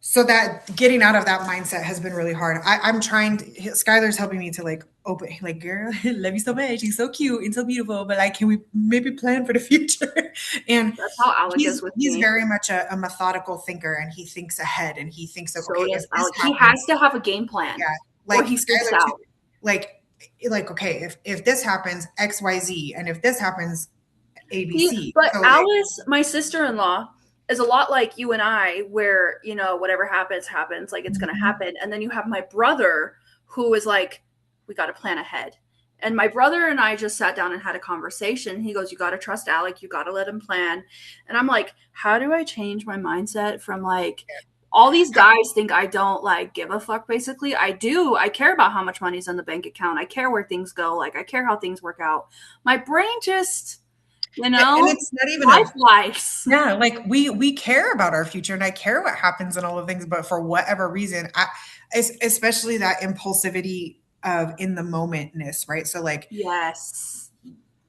So that getting out of that mindset has been really hard. I'm trying to, Skylar's helping me to like open, like, girl, love you so much. She's so cute and so beautiful, but like, can we maybe plan for the future? And That's how Alec is with he's me. very much a methodical thinker and he thinks ahead and he thinks of, So okay, if does this Alec. He happens, has to have a game plan yeah, or like he freaks Skylar too, out. like, okay, if this happens, XYZ, and if this happens, See, ABC. but So like, Alice, my sister-in-law, is a lot like you and I, where, whatever happens, happens, like it's going to mhm, happen. And then you have my brother who is like, we got to plan ahead. And my brother and I just sat down and had a conversation. He goes, you got to trust Alec. You got to let him plan. And I'm like, how do I change my mindset from like, all these guys think I don't like give a fuck basically. I do. I care about how much money's in the bank account. I care where things go. Like I care how things work out. My brain just and it's not even life a lives. yeah, like we care about our future and I care what happens and all of things, but for whatever reason, especially that impulsivity of in the momentness, right? So like Yes.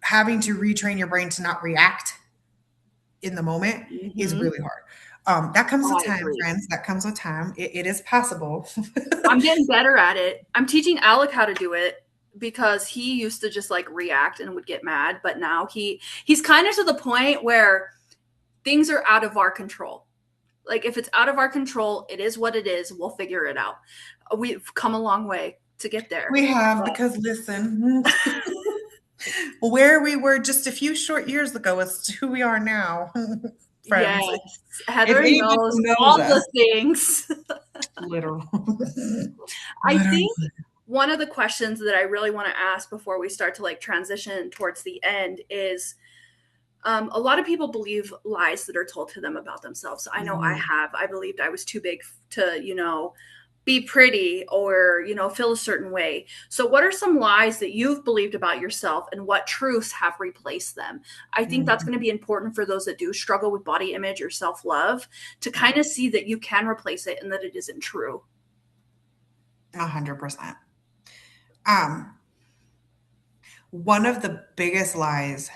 having to retrain your brain to not react in the moment is Hmm. really hard. That comes Oh, with I time, agree. friends. That comes with time. It is possible. I'm getting better at it. I'm teaching Alec how to do it because he used to just like react and would get mad, but now he's kind of to the point where things are out of our control. Like if it's out of our control, it is what it is. We'll figure it out. We've come a long way to get there. We have, But because listen, where we were just a few short years ago is who we are now, yes, friends. If Heather anybody knows knows all us, the things. literal, I literally. think one of the questions that I really want to ask before we start to like transition towards the end is a lot of people believe lies that are told to them about themselves. I know I Mm, have. I believed I was too big to, be pretty or, feel a certain way. So, what are some lies that you've believed about yourself and what truths have replaced them? I think that's mhm. going to be important for those that do struggle with body image or self love to kind of see that you can replace it and that it isn't true. 100%. Um, One of the biggest lies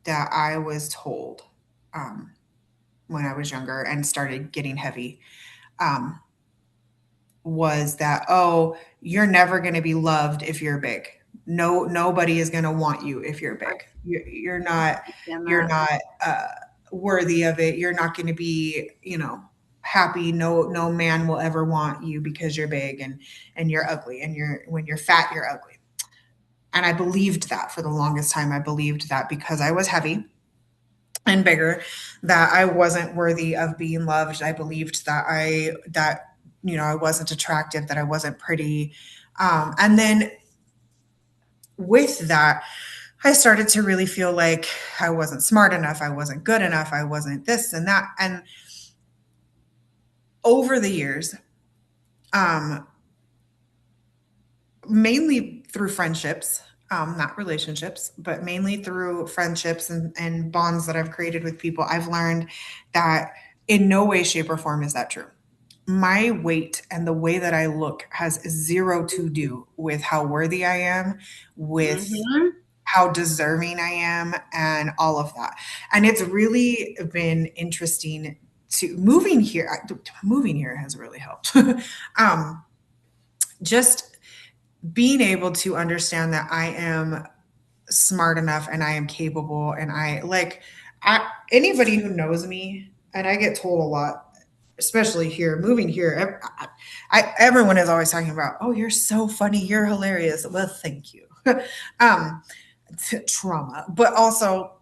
that I was told um, when I was younger and started getting heavy um, was that, oh, you're never going to be loved if you're big. No, nobody is going to want you if you're I big. You're not, understand you're that. not worthy of it. You're not going to be, happy. No man will ever want you because you're big and you're ugly. And when you're fat, you're ugly. And I believed that for the longest time. I believed that because I was heavy and bigger, that I wasn't worthy of being loved. I believed that I wasn't attractive, that I wasn't pretty. And then with that, I started to really feel like I wasn't smart enough, I wasn't good enough, I wasn't this and that. And over the years, um, mainly through friendships, not relationships, but mainly through friendships and bonds that I've created with people, I've learned that in no way, shape, or form is that true. My weight and the way that I look has zero to do with how worthy I am, with Mm-hmm. how deserving I am, and all of that. And it's really been interesting to moving here. Moving here has really helped. Just being able to understand that I am smart enough and I am capable and anybody who knows me, and I get told a lot, especially here, moving here, everyone is always talking about, oh, you're so funny, you're hilarious. Well, thank you. um, Trauma, but also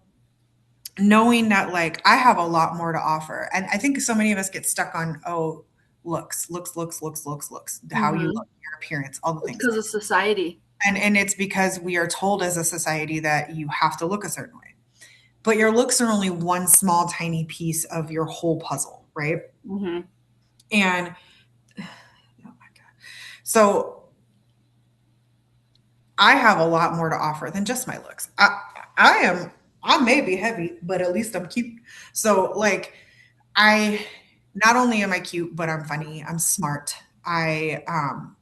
knowing that like I have a lot more to offer. And I think so many of us get stuck on, oh, looks, how you Mm-hmm. look, your appearance, all the It's things. because of society. And it's because we are told as a society that you have to look a certain way. But your looks are only one small tiny piece of your whole puzzle, right? Mm-hmm. And oh my God. So I have a lot more to offer than just my looks. I may be heavy, but at least I'm cute. So like I not only am I cute, but I'm funny, I'm smart, I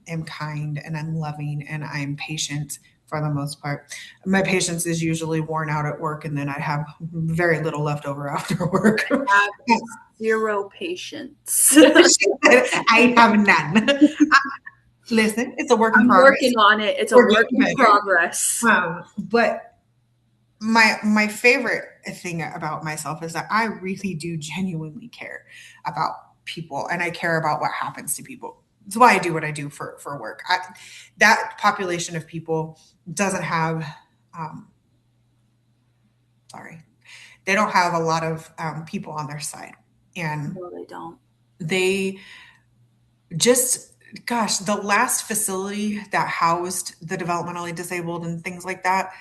am kind and I'm loving and I'm patient for the most part. My patience is usually worn out at work and then I have very little left over after work. Have zero patience. I have none. Listen, it's a work in I'm progress. working on it. It's a We're work getting in better. progress. But my favorite thing about myself is that I really do genuinely care about people and I care about what happens to people. That's why I do what I do for work. That population of people doesn't have, um, sorry, they don't have a lot of people on their side. And No, they don't. they just, gosh, the last facility that housed the developmentally disabled and things like that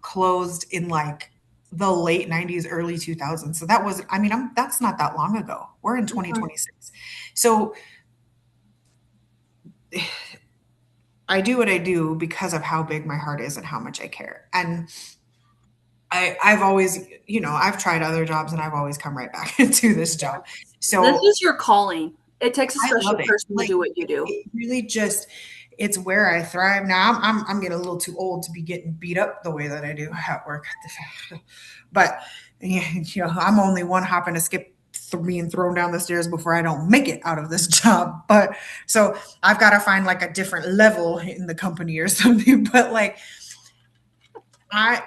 closed in like the late 90s, early 2000s. So that was, I mean, that's not that long ago. We're in Mhm. 2026. So I do what I do because of how big my heart is and how much I care. And I've always, I've tried other jobs and I've always come right back into this job. This So is your calling. It takes a I love special it. person to Like do what you do. it really just it's where I thrive now. I'm getting a little too old to be getting beat up the way that I do at work. But yeah, I'm only one hop and a skip being thrown down the stairs before I don't make it out of this job. But so I've got to find like a different level in the company or something. But like I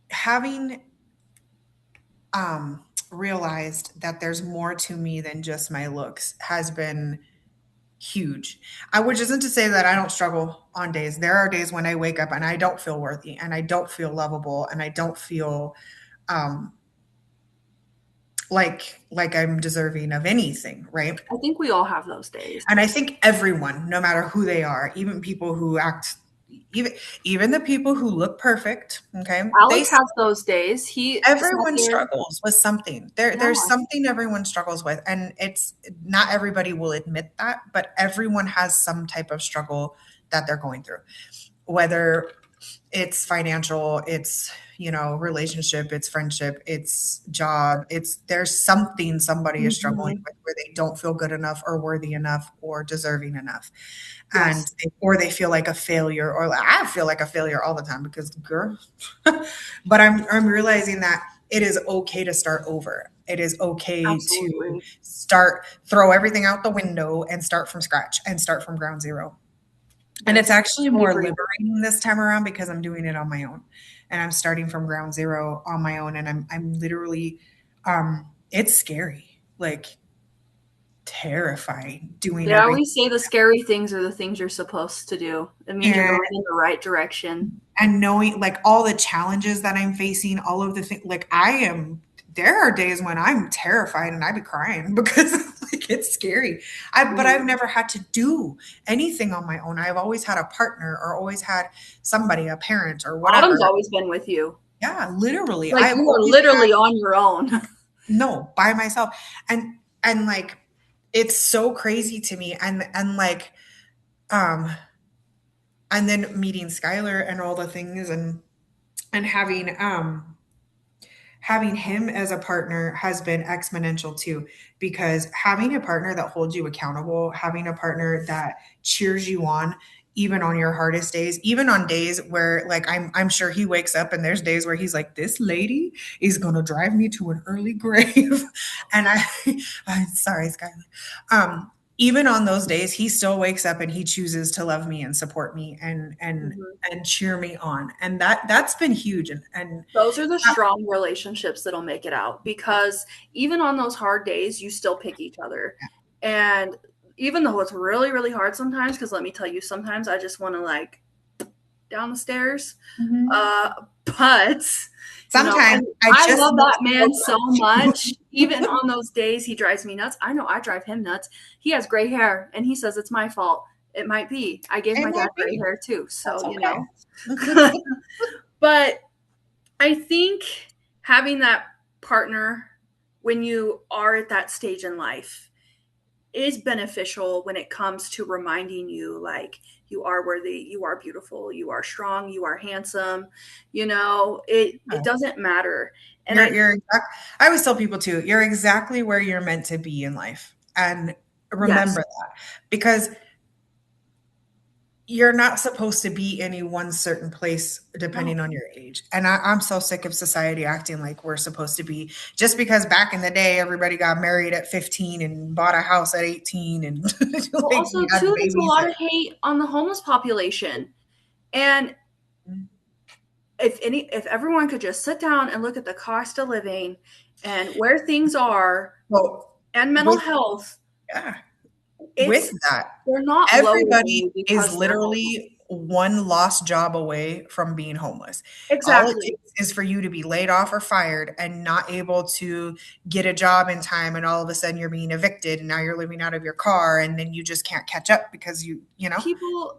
having realized that there's more to me than just my looks has been huge. Which isn't to say that I don't struggle on days. There are days when I wake up and I don't feel worthy and I don't feel lovable and I don't feel um, like I'm deserving of anything, right? I think we all have those days. And I think everyone, no matter who they are, even people who act, even even the people who look perfect, okay, they Alex has those days. He sat everyone there. struggles with something. There's Yeah, something everyone struggles with, and it's not everybody will admit that, but everyone has some type of struggle that they're going through, whether it's financial, it's relationship, it's friendship, it's job, it's there's something somebody is struggling hmm with where they don't feel good enough or worthy enough or deserving enough, yes, or they feel like a failure, or I feel like a failure all the time because girl. But I'm realizing that it is okay to start over. It is okay to absolutely. throw everything out the window and start from scratch and start from ground zero. And it's Yes, actually I more agree. liberating this time around because I'm doing it on my own. And I'm starting from ground zero on my own. And I'm literally it's scary, like terrifying doing They everything. always say the scary things are the things you're supposed to do. It means you're And going in the right direction. knowing like all the challenges that I'm facing, all of the things like there are days when I'm terrified and I be crying because like it's scary. But Mhm. I've never had to do anything on my own. I've always had a partner or always had somebody, a parent or Autumn's whatever. always been with you. Yeah, literally. Like I've you are always had literally on your own. no by myself. And like it's so crazy to me. And like um and then meeting Skylar and all the things and having him as a partner has been exponential too, because having a partner that holds you accountable, having a partner that cheers you on even on your hardest days, even on days where like I'm sure he wakes up and there's days where he's like, this lady is gonna drive me to an early grave. And I'm sorry, Skylar. Even on those days, he still wakes up and he chooses to love me and support me Mhm. and cheer me on. And that's been huge. And Those are the strong relationships that'll make it out because even on those hard days, you still pick each other. And even though it's really, really hard sometimes, because let me tell you, sometimes I just want to like down the stairs. Mhm. Uh, but Sometimes and I I just love want that to man go so touch much. Even on those days, he drives me nuts. I know I drive him nuts. He has gray hair, and he says it's my fault. It might be. I gave it my dad might gray be. hair too, That's so okay. but I think having that partner when you are at that stage in life is beneficial when it comes to reminding you like you are worthy, you are beautiful, you are strong, you are handsome. It doesn't matter. And I I always tell people too, you're exactly where you're meant to be in life. And yes, remember that because you're not supposed to be any one certain place no. depending on your age. And I'm so sick of society acting like we're supposed to be just because back in the day everybody got married at 15 and bought a house at 18 and Well, like also had too, there's a babies lot at of hate on the homeless population. And if everyone could just sit down and look at the cost of living and where things are well and mental with health, yeah, with it's that they're not lowering everybody you is because they're homeless. literally one lost job away from being homeless. All it Exactly. takes is for you to be laid off or fired and not able to get a job in time, and all of a sudden you're being evicted, and now you're living out of your car, and then you just can't catch up because you know.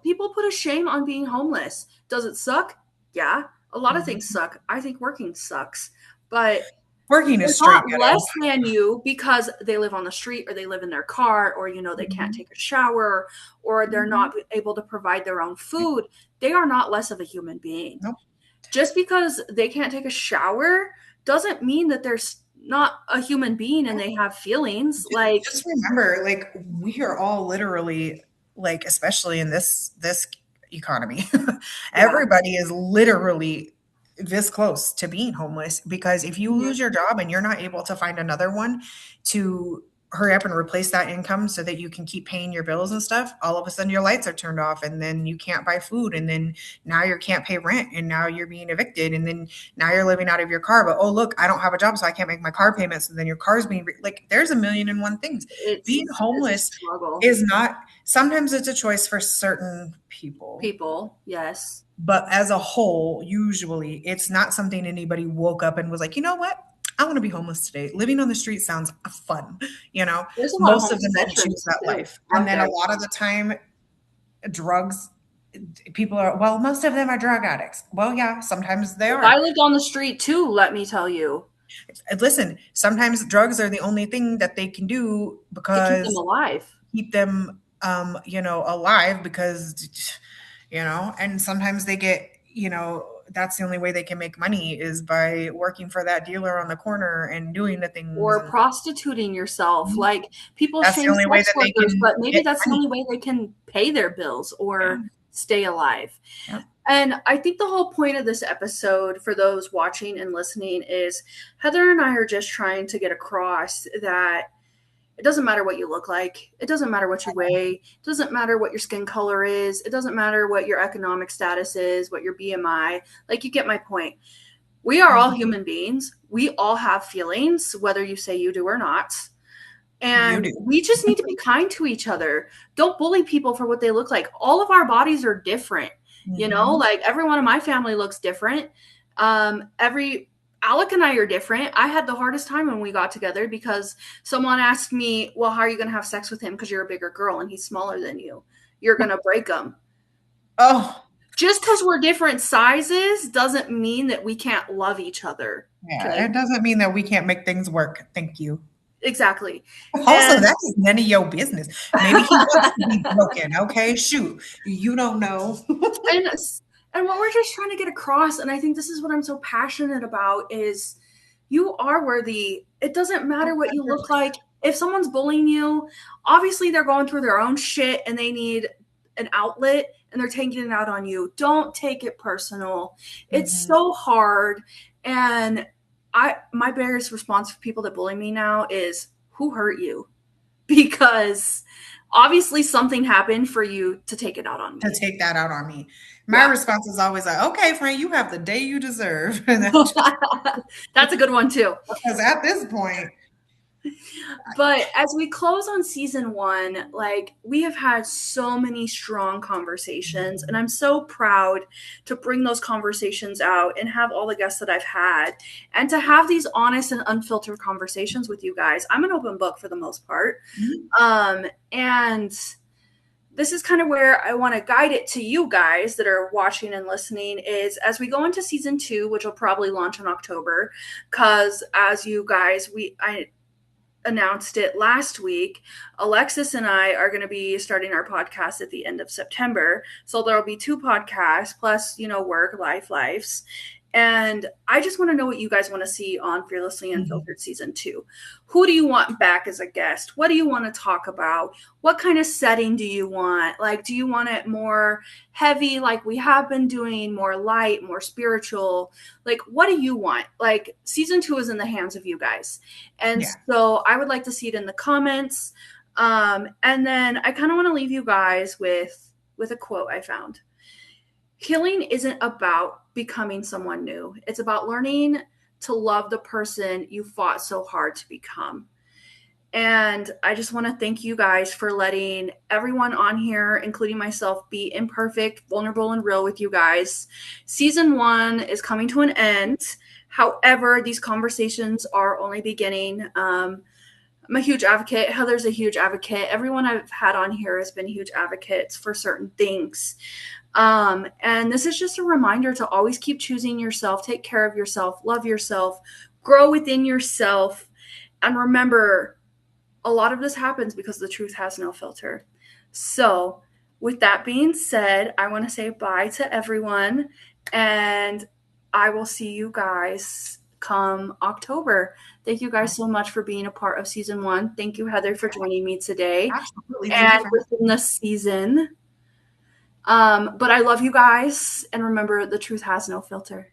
People put a shame on being homeless. Does it suck? Yeah. A lot of things Mhm. suck. I think working sucks. But Working they're is straight not ghetto. less than you because they live on the street or they live in their car or they can't Mhm. take a shower or they're Mhm. not able to provide their own food. They are not less of a human being. Nope. Just because they can't take a shower doesn't mean that they're not a human being and they have feelings. Like, Just remember, like we are all literally like, especially in this economy, yeah, everybody is literally. this close to being homeless, because if you Mhm. lose your job and you're not able to find another one to hurry up and replace that income so that you can keep paying your bills and stuff, all of a sudden your lights are turned off and then you can't buy food, and then now you can't pay rent, and now you're being evicted, and then now you're living out of your car, but oh look, I don't have a job so I can't make my car payments, and then your car's being like, there's a million and one things. Being It's a homeless struggle. is not, sometimes it's a choice for certain people, People, yes. but as a whole, usually it's not something anybody woke up and was like, you know what? I want to be homeless today. Living on the street sounds fun. You know, There's a lot of most of homeless them didn't choose veterans that too life. And out then there. a lot of the time, drugs, people are, well, most of them are drug addicts. Well, yeah, sometimes they I are. lived on the street too, let me tell you, Listen, sometimes drugs are the only thing that they can do to keep them because alive. keep them, alive, because, and sometimes they get, that's the only way they can make money is by working for that dealer on the corner and doing the things. Or And prostituting yourself. Like, people that's the shame only way sex that they workers, can but maybe get that's the money. only way they can pay their bills Yeah. or stay alive. Yeah. And I think the whole point of this episode for those watching and listening is Heather and I are just trying to get across that it doesn't matter what you look like. It doesn't matter what you weigh. It doesn't matter what your skin color is. It doesn't matter what your economic status is, what your BMI. Like, you get my point. We are all Mhm. human beings. We all have feelings, whether you say you do or not. You And do. we just need to be kind to each other. Don't bully people for what they look like. All of our bodies are different. Hmm. Like, everyone in my family looks different. Every Alec and I are different. I had the hardest time when we got together because someone asked me, well, how are you going to have sex with him? Because you're a bigger girl and he's smaller than you. You're going to break him. Oh, Just because we're different sizes doesn't mean that we can't love each other. yeah. Okay. It doesn't mean that we can't make things work. Thank you. Exactly. Also, And that's none of your business. Maybe he wants to be broken. Okay, shoot. You don't know. and and what we're just trying to get across, and I think this is what I'm so passionate about, is you are worthy. It doesn't matter what you look like. If someone's bullying you, obviously they're going through their own shit and they need an outlet and they're taking it out on you. Don't take it personal. It's Mhm. so hard. And my biggest response for people that bully me now is, who hurt you? Because obviously something happened for you to take it out on To me. take that out on me. My Yeah. response is always like, okay, Frank, you have the day you deserve. And that's just That's a good one too. because at this point, But as we close on season one, like, we have had so many strong conversations, and I'm so proud to bring those conversations out and have all the guests that I've had and to have these honest and unfiltered conversations with you guys. I'm an open book for the most part. mhm, And this is kind of where I want to guide it to you guys that are watching and listening is as we go into season two, which will probably launch in October, because as you guys, I announced it last week. Alexis and I are going to be starting our podcast at the end of September. So there'll be two podcasts plus, work, lives. And I just want to know what you guys want to see on Fearlessly mhm. Unfiltered season two. Who do you want back as a guest? What do you want to talk about? What kind of setting do you want? Like, do you want it more heavy, like we have been doing, more light, more spiritual? Like, what do you want? Like, season two is in the hands of you guys. And Yeah. so I would like to see it in the comments. And then I kind of want to leave you guys with a quote I found. Healing isn't about becoming someone new. It's about learning to love the person you fought so hard to become. And I just want to thank you guys for letting everyone on here, including myself, be imperfect, vulnerable, and real with you guys. Season one is coming to an end. However, these conversations are only beginning. I'm a huge advocate. Heather's a huge advocate. Everyone I've had on here has been huge advocates for certain things. And this is just a reminder to always keep choosing yourself, take care of yourself, love yourself, grow within yourself, and remember a lot of this happens because the truth has no filter. So, with that being said, I want to say bye to everyone, and I will see you guys come October. Thank you guys so much for being a part of season one. Thank you, Heather, for joining me today Absolutely. Thank you and for within the season. But I love you guys, and remember, the truth has no filter.